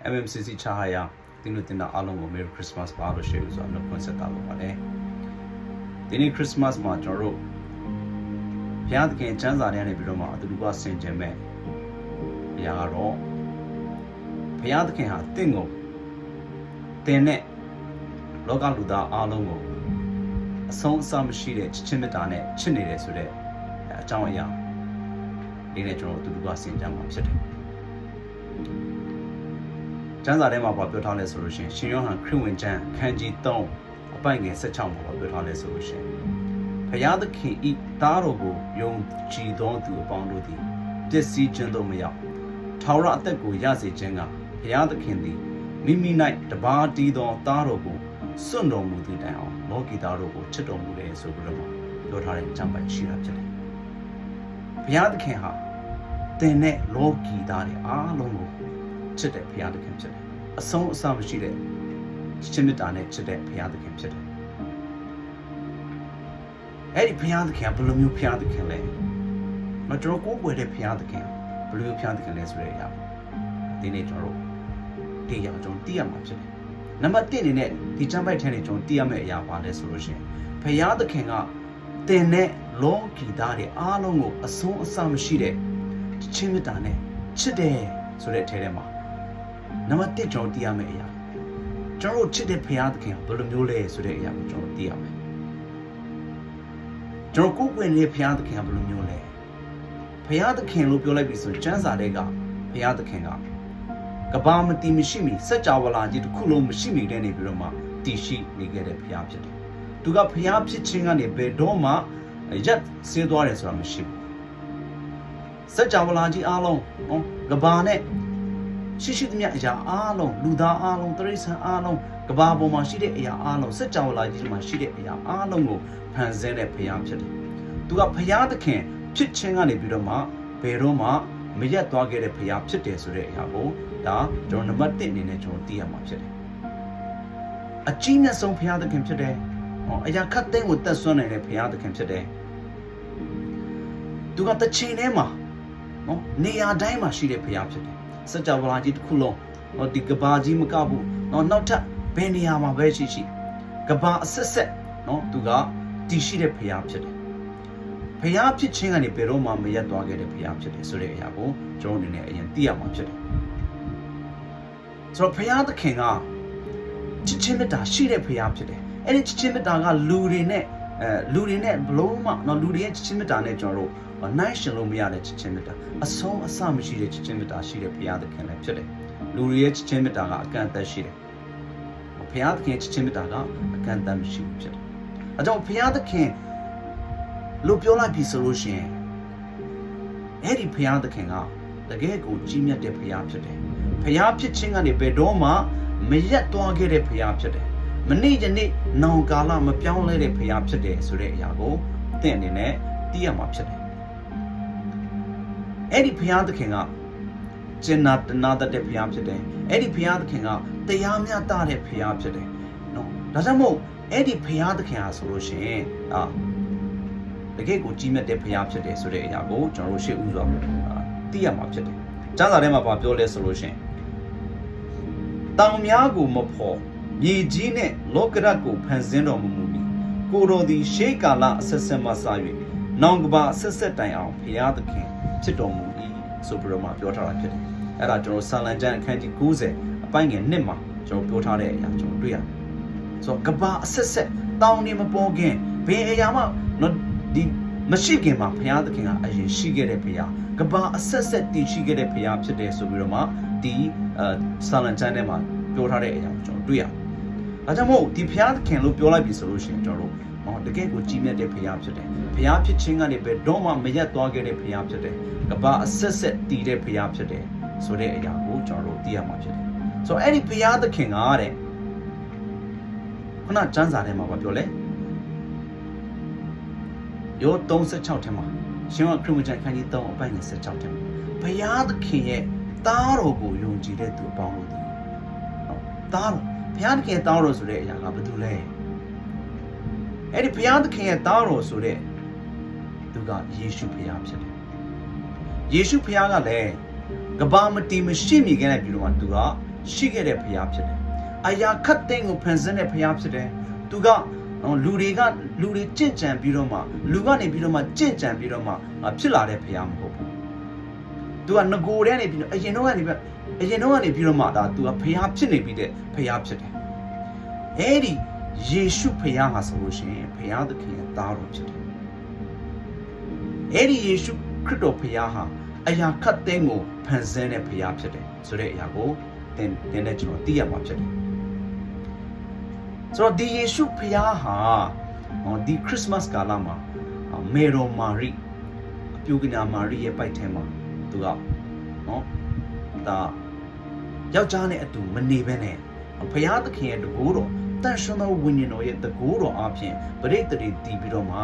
MMCC ချဟာရတင်းတို့တင်တာအားလုံးကို Merry Christmas ပါလို့ရှိလို့ဆိုတော့နှုတ်ခွန်းဆက်တာလို့ပါတယ်ဒီနေ့ Christmas မှာကျွန်တော်တို့ဘုရားသခင်ကျမ်းစာထဲကနေပြီးတော့မှအတူတူကဆင်ခြင်မဲ့အရာကတော့ဘုရားသခင်ဟာတင့်ကိုတင်နဲ့လောကလူသားအားလုံးကိုအဆုံးအစမရှိတဲ့ချစ်ချင်းမေတ္တာနဲ့ချစ်နေတယ်ဆိုတဲ့အကြောင်းအရာဒီနေ့ကျွန်တော်တို့အတူတူကဆင်ခြင်မှာဖြစ်တယ်ကျမ်းစာထဲမှာပြောထားလဲဆိုလို့ရှိရင်ရှင်ယောဟန်ခရစ်ဝင်ကျမ်းခန်းကြီး3အပိုင်ငယ်16မှာပြောထားလဲဆိုလို့ရှိရင်ဘုရားသခင်ဤသားတော်ကိုယုံကြည်သောသူအပေါင်းတို့သည်ပျက်စီးခြင်းသို့မရောက်ထာဝရအသက်ကိုရစေခြင်းကဘုရားသခင်သည်မိမိ၌တပါးတည်သောသားတော်ကိုစွန့်တော်မူသည့်တိုင်အောင်လောကီသားတို့ကိုချစ်တော်မူတယ်ဆိုပြီးတော့ပြောထားတဲ့အကြောင်းပိုင်ရှိတာဖြစ်တယ်ဘုရားသခင်ဟာတင်တဲ့လောကီသားတွေအားလုံးကိုချစ်တဲ့ဘုရားသခင်ဖြစ်တယ်အဆုံးအစမရှိတဲ့ချစ်မေတ္တာနဲ့ချစ်တဲ့ဘုရားသခင်ဖြစ်တယ်အဲ့ဒီဘုရားသခင်ကဘယ်လိုမျိုးဘုရားသခင်လဲကျွန်တော်ကိုးကွယ်တဲ့ဘုရားသခင်ဘယ်လိုမျိုးဘုရားသခင်လဲဆိုတဲ့အရာဒီနေ့ကျွန်တော်တို့သိရအောင်ကျွန်တော်သိရမှာဖြစ်တယ်နံပါတ်1အနေနဲ့ဒီကျမ်းပိုက်ထဲနေကျွန်တော်သိရမယ့်အရာပါလဲဆိုလို့ရှိရင်ဘုရားသခင်ကတင်တဲ့လောကီသားတွေအားလုံးကိုအဆုံးအစမရှိတဲ့ချစ်မေတ္တာနဲ့ချစ်တယ်ဆိုတဲ့အထဲထဲမှာနံပါတ်1ကျွန်တော်သိရမယ့်အရာကျွန်တော်တို့ချစ်တဲ့ဘုရားသခင်ကဘယ်လိုမျိုးလဲဆိုတဲ့အရာကိုကျွန်တော်သိရမယ်ကျွန်တော်ကိုယ်ကိုယ်နဲ့ဘုရားသခင်ကဘယ်လိုမျိုးလဲဘုရားသခင်လို့ပြောလိုက်ပြီဆိုကျမ်းစာတွေကဘုရားသခင်ကကဘာမတီမရှိမီစัจ java လာကြီးတစ်ခုလုံးမရှိမီတဲ့နေပြီးတော့မှတည်ရှိနေခဲ့တဲ့ဘုရားဖြစ်တယ်။သူကဘုရားဖြစ်ခြင်းကနေဘယ်တော့မှရက်ဆေးသွားတယ်ဆိုတာမရှိဘူး။စัจ java လာကြီးအားလုံးကဘာနဲ့ရှိသမျှအရာအားလုံးလူသားအားလုံးတိရစ္ဆာန်အားလုံးကဘာပေါ်မှာရှိတဲ့အရာအားလုံးစัจ java လာကြီးမှာရှိတဲ့အရာအားလုံးကိုဖန်ဆင်းတဲ့ဘုရားဖြစ်တယ်။သူကဘုရားသခင်ဖြစ်ခြင်းကနေပြီးတော့မှဘယ်တော့မှမရက်သွားခဲ့တဲ့ဘုရားဖြစ်တယ်ဆိုတဲ့အရာကိုဒါကျွန်တော်နံပါတ်1အနေနဲ့ကျွန်တော်သိရမှာဖြစ်တယ်။အကြီးမြတ်ဆုံးဘုရားသခင်ဖြစ်တယ်။အရာခတ်သိမ်းကိုတက်ဆွမ်းနိုင်တဲ့ဘုရားသခင်ဖြစ်တယ်။သူကတစ်ချိန်ထဲမှာနေရာတိုင်းမှာရှိတဲ့ဘုရားဖြစ်တယ်။စัจ java လာကြီးတစ်ခုလုံးဒီကဘာကြီးမကဘူးနောက်ထပ်ဘယ်နေရာမှာပဲရှိကဘာအဆက်ဆက်သူကတည်ရှိတဲ့ဘုရားဖြစ်တယ်။ဘုရားဖြစ်ခြင်းကနေဘယ်တော့မှမရက်သွားခဲ့တဲ့ဘုရားဖြစ်တယ်ဆိုတဲ့အရာကိုကျွန်တော်အနေနဲ့အရင်သိရမှာဖြစ်တယ်။ဆိုတော့ဘုရားသခင်ကချစ်ချင်းမေတ္တာရှိတဲ့ဘုရားဖြစ်တယ်။အဲ့ဒီချစ်ချင်းမေတ္တာကလူတွေနဲ့ဘလို့မှလူတွေရဲ့ချစ်ချင်းမေတ္တာနဲ့ကျွန်တော်တို့နိုင်ရှင်လို့မရတဲ့ချစ်ချင်းမေတ္တာအဆုံးအစမရှိတဲ့ချစ်ချင်းမေတ္တာရှိတဲ့ဘုရားသခင်လည်းဖြစ်တယ်။လူတွေရဲ့ချစ်ချင်းမေတ္တာကအကန့်အသတ်ရှိတယ်။ဘုရားသခင်ချစ်ချင်းမေတ္တာကအကန့်အသတ်မရှိဘူးဖြစ်တယ်။အဲကြောင့်ဘုရားသခင်လို့ပြောလိုက်ပြီဆိုလို့ရှိရင်အဲ့ဒီဘုရားသခင်ကတကယ်ကိုကြီးမြတ်တဲ့ဘုရားဖြစ်တယ်။ဘုရားဖြစ်ခြင်းကနေဘယ်တော့မှမရက်သွားခဲ့တဲ့ဘုရားဖြစ်တယ်။မနေ့ယနေ့နောင်ကာလမပြောင်းလဲတဲ့ဘုရားဖြစ်တယ်ဆိုတဲ့အရာကိုသင်အနေနဲ့သိရမှာဖြစ်တယ်။အဲ့ဒီဘုရားသခင်ကကျင်နာတနာတတ်တဲ့ဘုရားဖြစ်တယ်။အဲ့ဒီဘုရားသခင်ကတရားမျှတတဲ့ဘုရားဖြစ်တယ်။နော်။ဒါကြောင့်မို့အဲ့ဒီဘုရားသခင်ဟာဆိုလို့ရှိရင်တကယ်ကိုကြီးမြတ်တဲ့ဘုရားဖြစ်တယ်ဆိုတဲ့အရာကိုကျွန်တော်တို့ရှေ့ဦးစွာသိရမှာဖြစ်တယ်။ကျမ်းစာထဲမှာပြောလဲဆိုလို့ရှိရင်တောင်များကိုမဖော်မြေကြီးနဲ့လောကရတ်ကိုဖန်ဆင်းတော်မူမီကိုတော်သည်ရှေးကာလအဆက်ဆက်မှစ၍နောင်ကဘာအဆက်ဆက်တိုင်အောင်ဘုရားသခင်ဖြစ်တော်မူ၏ဆိုပြီးတော့ပြောထားတာဖြစ်တယ်။အဲ့ဒါကျွန်တော်စာလံကျမ်းအခန်းကြီး90အပိုင်းငယ်1မှာကျွန်တော်ပြောထားတဲ့အရာကျွန်တော်တွေ့ရတယ်။ဆိုတော့ကဘာအဆက်ဆက်တောင်နေမပေါ်ခင်ဘယ်အရာမှဒီမရှိခင်မှာဘုရားသခင်ကအရင်ရှိခဲ့တဲ့ဘုရားကဘာအဆက်ဆက်တည်ရှိခဲ့တဲ့ဘုရားဖြစ်တယ်ဆိုပြီးတော့မှဒီဆာလံကျမ်းထဲမှာပြောထားတဲ့အရာကိုကျွန်တော်တွေ့ရတယ်။ဒါကြောင့်မို့ဒီဘုရားသခင်လို့ပြောလိုက်ပြီဆိုလို့ရှိရင်ကျွန်တော်တို့တကယ်ကိုကြီးမြတ်တဲ့ဘုရားဖြစ်တယ်။ဘုရားဖြစ်ခြင်းကနေဘယ်တော့မှမရက်သွားခဲ့တဲ့ဘုရားဖြစ်တယ်။ကဘာအဆက်ဆက်တည်တဲ့ဘုရားဖြစ်တယ်ဆိုတဲ့အရာကိုကျွန်တော်တို့သိရမှာဖြစ်တယ်။ဆိုတော့အဲ့ဒီဘုရားသခင်ကတဲ့ခုနကျမ်းစာထဲမှာပြောလဲယော36ထဲမှာရှင်ကခရစ်ဝင်ကျမ်းခန်းကြီး3အပိုင်း16ထဲမှာဘုရားသခင်ရဲ့သားတော်ကိုယုံကြည်တဲ့သူအပေါင်းတို့သည်သားတော်ဘုရားသခင်သားတော်ဆိုတဲ့အရာကဘာတူလဲအဲ့ဒီဘုရားသခင်ရဲ့သားတော်ဆိုတဲ့သူကယေရှုဘုရားဖြစ်တယ်ယေရှုဘုရားကလည်းကဘာမတီမရှိမိခဲ့တဲ့ပြည်တော်မှာသူက ရှိခဲ့တဲ့ဖျားဖြစ်တယ်အရာခတ်သိမ်းကိုဖန်ဆင်းတဲ့ဖျားဖြစ်တယ်သူကလူတွေကြင့်ကြံပြီးတော့မှလူကနေပြီးတော့မှကြင့်ကြံပြီးတော့မှဖြစ်လာတဲ့ဖျားမဟုတ်ဘူးသူကငကိုတဲ့နေပြီးတော့အရင်တော့ကနေပြီးတော့မှဒါသူကဖျားဖြစ်နေပြီးတဲ့ဖျားဖြစ်တယ်အဲ့ဒီယေရှုဖျားဟာဆိုလို့ရှိရင်ဖျားသခင်ရဲ့သားတော်ဖြစ်တယ်အဲ့ဒီယေရှုခရစ်တော်ဖျားဟာအရာခတ်သိမ်းကိုဖန်ဆင်းတဲ့ဖျားဖြစ်တယ်ဆိုတဲ့အရာကိုသင်နဲ့ကျွန်တော်သိရမှာဖြစ်တယ်ဆိုတော့ဒီယေရှုဖျားဟာဒီခရစ်စမတ်ကာလမှာမေရိုမာရီအပြုကနာမာရီရဲ့ပိုက်ထဲမှာသူကဒါယောက်ျားနဲ့အတူမနေဘဲနဲ့ဖျားသခင်ရဲ့တကူတော်တန်ရှင်သောဝိညာဉ်တော်ရဲ့တကူတော်အပြင်ပရိသေတွေတည်ပြီးတော့မှ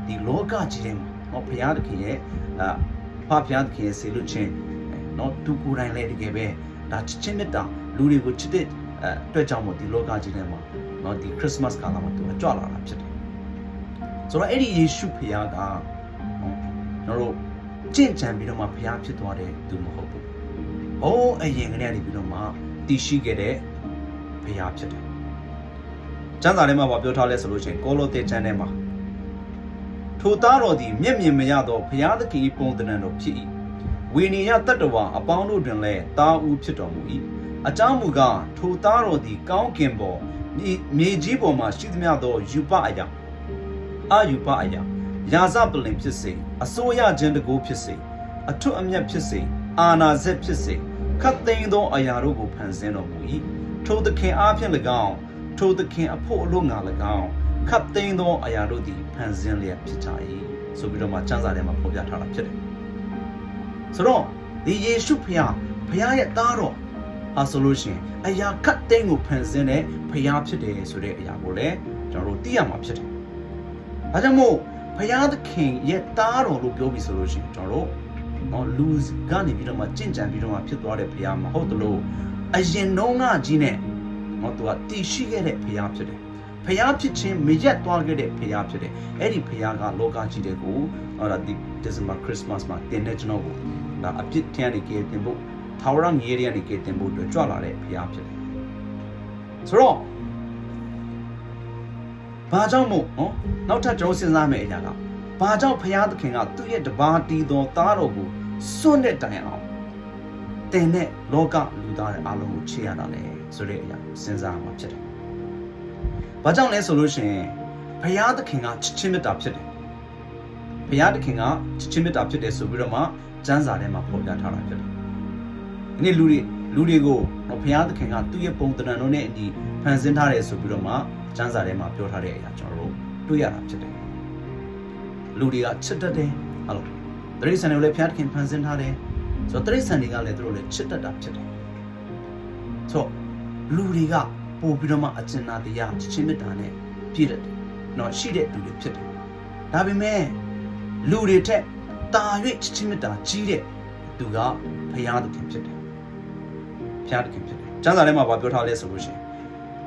ဒီလောကကြီးထဲမှာဖျားသခင်ရဲ့ဖျားသခင်ရဲ့ဆေလွတ်ခြင်းသူကိုယ်တိုင်လည်းတကယ်ပဲဒါချစ်ချင်းမြတ်တာလူတွေကိုချစ်တဲ့အတွက်ကြောင့်မို့ဒီလောကကြီးထဲမှာဒီခရစ်စမတ်ကာလမှာသူကြွလာတာဖြစ်တယ်ဆိုတော့အဲ့ဒီယေရှုဖျားကကျွန်တော်တို့ကြင့်ကြံပြီးတော့မှဖျားဖြစ်သွားတဲ့သူမဟုတ်ဘူးအရင်ကတည်းကနေပြီးတော့မှတည်ရှိခဲ့တဲ့ဖျားဖြစ်တယ်ကျမ်းစာထဲမှာပြောထားလဲဆိုလို့ရှိရင်ကောလောသဲကျမ်းထဲမှာထိုသားတော်သည်မျက်မြင်မရသောဖျားသခင်ပုံသဏ္ဍာန်တော်ဖြစ်၏ဝိနည်းတတ္တဝါအပေါင်းတို့တွင်လည်းသားဦးဖြစ်တော်မူ၏အကြောင်းမူကားထိုသားတော်သည်ကောင်းကင်ပေါ်မြေကြီးပေါ်မှာရှိသမျှသောယူပအရာအာယူပအရာယာဇပလင်ဖြစ်စေအစိုးရခြင်းတကူဖြစ်စေအထွတ်အမြတ်ဖြစ်စေအာနာဇက်ဖြစ်စေခတ်သိမ်းသောအရာတို့ကိုဖန်ဆင်းတော်မူ၏ထိုသခင်အားဖြင့်၎င်းထိုသခင်အဖို့အလို့ငါ၎င်းခတ်သိမ်းသောအရာတို့သည်ဖန်ဆင်းလျက်ဖြစ်ကြ၏ဆိုပြီးတော့မှကျမ်းစာထဲမှာဖော်ပြထားတာဖြစ်တယ်ဆိုတော့ဒီယေရှုဖျားရဲ့သားတော်ဟာဆိုလို့ရှိရင်အရာခတ်သိမ်းကိုဖန်ဆင်းတဲ့ဖျားဖြစ်တယ်ဆိုတဲ့အရာကိုလည်းကျွန်တော်တို့သိရမှာဖြစ်တယ်ဒါကြောင့်မို့ဖျားသခင်ရဲ့သားတော်လို့ပြောပြီးဆိုလို့ရှိရင်ကျွန်တော်တို့လူကနေပြီးတော့မှကြင့်ကြံပြီးတော့မှဖြစ်သွားတဲ့ဖျားမဟုတ်တလို့အရင်တုန်းကကြီးနဲ့သူကတည်ရှိခဲ့တဲ့ဖျားဖြစ်တယ်ဖျားဖြစ်ခြင်းမရက်သွားခဲ့တဲ့ဖျားဖြစ်တယ်အဲ့ဒီဖျားကလောကကြီးတဲ့ကိုဒီဒီဇင်ဘာခရစ်စမတ်မှာတင်တဲ့ကျွန်တော်ကိုဒါအပြစ်ထမ်းနေကြတင်ဖို့ထာဝရငြိမ်းရနေကြတင်ဖို့အတွက်ကြွလာတဲ့ဖျားဖြစ်တယ်ဆိုတော့ဘာကြောင့်မို့နောက်ထပ်ကျွန်တော်စဉ်းစားမယ့်အရာကဘာကြောင့်ဖျားသခင်ကသူ့ရဲ့တပါးတီးသောသားတော်ကိုစွန့်တဲ့တိုင်အောင်တင်တဲ့လောကလူသားတွေအားလုံးကိုချေရတာလေဆိုတဲ့အရာစဉ်းစားမှာဖြစ်တယ်။ဘာကြောင့်လဲဆိုလို့ရှိရင်ဘုရားသခင်ကချစ်ချင်းမေတ္တာဖြစ်တယ်။ဘုရားသခင်ကချစ်ချင်းမေတ္တာဖြစ်တယ်ဆိုပြီးတော့မှကျမ်းစာထဲမှာဖော်ပြထားတာဖြစ်တယ်။ဒီနေ့လူတွေကိုဘုရားသခင်ကသူ့ရဲ့ပုံသဏ္ဍာန်တော်နဲ့အညီဖန်ဆင်းထားတယ်ဆိုပြီးတော့မှကျမ်းစာထဲမှာပြောထားတဲ့အရာကျွန်တော်တို့တွေ့ရတာဖြစ်တယ်။လူတွေကချစ်တတ်တယ်ဟုတ်လား။တိရစ္ဆာန်တွေလည်းဘုရားသခင်ဖန်ဆင်းထားတယ်ဆိုတော့တိရစ္ဆာန်တွေကလည်းသူတို့လည်းချစ်တတ်တာဖြစ်တယ်။ဆိုတော့လူတွေကပို့ပြီးတော့မှအကျဉ်းသားတရားချစ်ချင်းမေတ္တာနဲ့ပြည့်တယ်။ရှိတဲ့လူတွေဖြစ်တယ်။ဒါပေမဲ့လူတွေထက်တာ၍ချစ်ချင်းမေတ္တာကြီးတဲ့သူကဘုရားသခင်ဖြစ်တယ်။ဘုရားသခင်ဖြစ်တယ်။ကျမ်းစာထဲမှာပြောထားလဲဆိုလို့ရှိရင်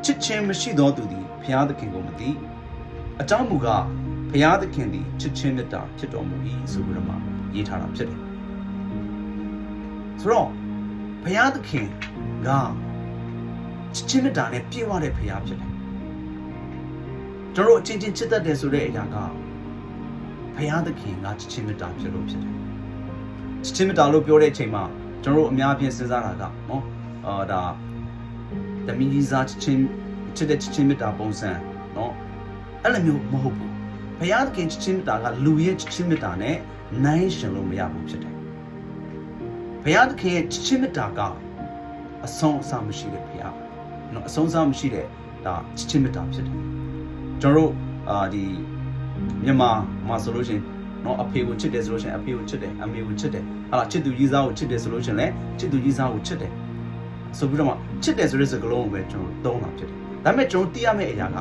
ချစ်ချင်းမရှိသောသူသည်ဘုရားသခင်ကိုမသိ။အကြောင်းမူကားဘုရားသခင်သည်ချစ်ချင်းမေတ္တာဖြစ်တော်မူ၏ဆိုပြီးတော့မှရေးထားတာဖြစ်တယ်။ဆိုတော့ဘုရားသခင်ကချစ်ချင်းမေတ္တာနဲ့ပြည့်ဝတဲ့ဘုရားဖြစ်တယ်။ကျွန်တော်တို့အချင်းချင်းချစ်တတ်တယ်ဆိုတဲ့အရာကဘုရားသခင်ကချစ်ချင်းမေတ္တာဖြစ်လို့ဖြစ်တယ်။ချစ်ချင်းမေတ္တာလို့ပြောတဲ့အချိန်မှာကျွန်တော်တို့အများအပြားစဉ်းစားတာကဒါတမီးစားချစ်ချင်းမေတ္တာပုံစံအဲ့လိုမျိုးမဟုတ်ဘူး။ဘုရားသခင်ချစ်ချင်းမေတ္တာကလူရဲ့ချစ်ချင်းမေတ္တာနဲ့နိုင်ရှင်လို့မရဘူးဖြစ်တယ်။ဘုရားသခင်ရဲ့ချစ်ချင်းမေတ္တာကအဆုံးအစမရှိတဲ့ဘုရားအဆုံးအစမရှိတဲ့ဒါချစ်ချင်းမေတ္တာဖြစ်တယ်ကျွန်တော်တို့ဒီမြန်မာမှာဆိုလို့ရှိရင်အဖေကိုချစ်တယ်ဆိုလို့ရှိရင်အဖေကိုချစ်တယ်အမေကိုချစ်တယ်ချစ်သူကြီးစားကိုချစ်တယ်ဆိုလို့ရှိရင်လည်းချစ်သူကြီးစားကိုချစ်တယ်ဆိုပြီးတော့မှချစ်တယ်ဆိုတဲ့စကားလုံးကိုပဲကျွန်တော်သုံးတာဖြစ်တယ်ဒါပေမဲ့ကျွန်တော်သိရမယ့်အရာက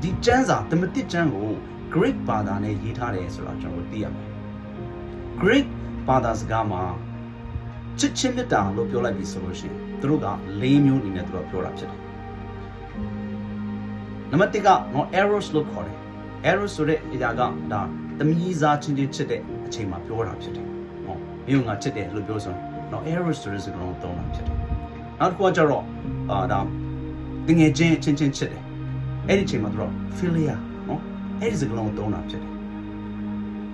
ဒီကျမ်းစာဓမ္မတိကျမ်းကို Greek ဘာသာနဲ့ရေးထားတယ်ဆိုတာကျွန်တော်သိရမယ် Greek ဘာသာစကားမှာချစ်ချင်းမေတ္တာလို့ပြောလိုက်ပြီဆိုလို့ရှိရင်သူတို့က၄မျိုးအနေနဲ့သူတို့ပြောတာဖြစ်တယ်နံပါတ်1ကeros လို့ခေါ်တယ် eros ဆိုတဲ့အရာကဒါသမီးစားချင်းချင်းချစ်တဲ့အချိန်မှာပြောတာဖြစ်တယ်မြို့ငါချစ်တယ်လို့ပြောဆိုeros ဆိုတဲ့စကားလုံးသုံးတာဖြစ်တယ် နောက်တစ်ခုကကျတော့ဒါတငယ်ချင်းချင်းချစ်တယ်အဲ့ဒီအချိန်မှာသူတို့ philia နော်အဲ့ဒီစကားလုံးသုံးတာဖြစ်တယ်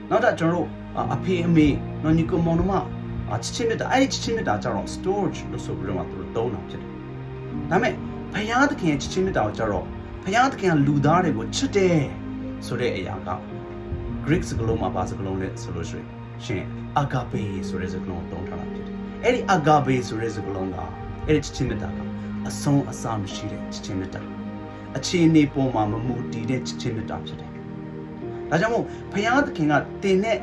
နောက်တော့ကျွန်တော်တို့အဖေအမေနော်ညီကောင်မောင်နှမချစ်ချင်းမြတ်တာအဲ့ဒီချစ်ချင်းမြတ်တာကျတော့ storage လို့ဆိုပြီးတော့မှသူတို့သုံးတာဖြစ်တယ်ဒါပေမဲ့ဘုရားသခင်ချစ်ချင်းမြတ်တာကိုကျတော့ဘုရားသခင်ကလူသားတွေကိုချစ်တယ်ဆိုတဲ့အရာက Greek စကားလုံးမှာဘာစကားလုံးလဲဆိုလို့ရှိရင် agape ဆိုတဲ့စကားလုံးသုံးထားတာဖြစ်တယ်အဲ့ဒီ agape ဆိုတဲ့စကားလုံးကအဲ့ဒီချစ်ချင်းမြတ်တာကအဆုံးအစမရှိတဲ့ချစ်ချင်းမြတ်တာအခြေအနေပေါ်မှာမမူတည်တဲ့ချစ်ချင်းမြတ်တာဖြစ်တယ်ဒါကြောင့်မို့ဘုရားသခင်ကတင်တဲ့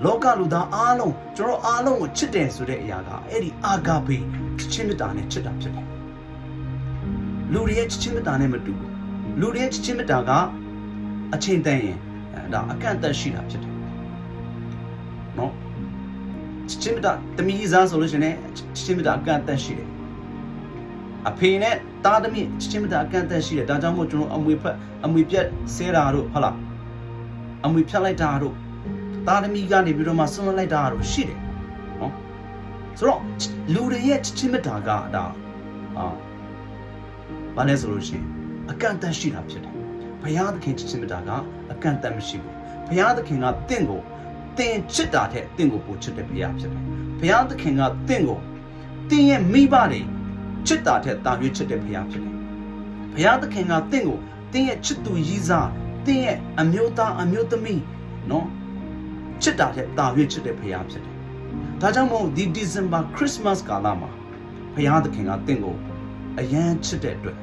လောကလူသားအားလုံးကျွန်တော်အားလုံးကိုချစ်တယ်ဆိုတဲ့အရာကအဲ့ဒီအာဂါဘေချစ်ချင်းမြတ်တာနဲ့ချစ်တာဖြစ်တယ်လူတွေရဲ့ချစ်ချင်းမြတ်တာနဲ့မတူဘူးလူတွေရဲ့ချစ်ချင်းမြတ်တာကအချိန်တန်ရင်ဒါအကန့်အသတ်ရှိတာဖြစ်တယ်နော်ချစ်ချင်းမြတ်တာတမီးစားဆိုလို့ရှိရင်ချစ်ချင်းမြတ်တာအကန့်အသတ်ရှိတယ်အဖေနဲ့သားသမီးချစ်ချင်းမြတ်တာအကန့်အသတ်ရှိတယ်ဒါကြောင့်မို့ကျွန်တော်အမွေပြတ်ဆဲတာတို့ဟုတ်လားအမွေဖြတ်လိုက်တာတို့သားသမီးကနေပြီးတော့မှဆွန့်လိုက်တာတို့ရှိတယ်နော်ဆိုတော့လူတွေရဲ့ချစ်ချင်းမြတ်တာကဒါဘာလဲဆိုလို့ရှိရင်အကန့်အသတ်ရှိတာဖြစ်တယ်ဘုရားသခင်ချစ်ချင်းမြတ်တာကအကန့်အသတ်မရှိဘူးဘုရားသခင်ကတင့်ကိုတင်ချစ်တာတဲ့တင့်ကိုပို့ချစ်တဲ့ဘုရားဖြစ်တယ်ဘုရားသခင်ကတင့်ကိုတင်ရဲ့မိဘတွေချစ်တာတဲ့တာရွေးချစ်တဲ့ဘုရားဖြစ်တယ်ဘုရားသခင်ကတင့်ကိုတင်ရဲ့ချစ်သူရည်စားတင်ရဲ့အမျိုးသားအမျိုးသမီးနော်ချစ်တာတဲ့တာရွေးချစ်တဲ့ဘုရားဖြစ်တယ်ဒါကြောင့်မို့ဒီ December Christmas ကာလမှာဘုရားသခင်ကတင့်ကိုအယံချစ်တဲ့အတွက်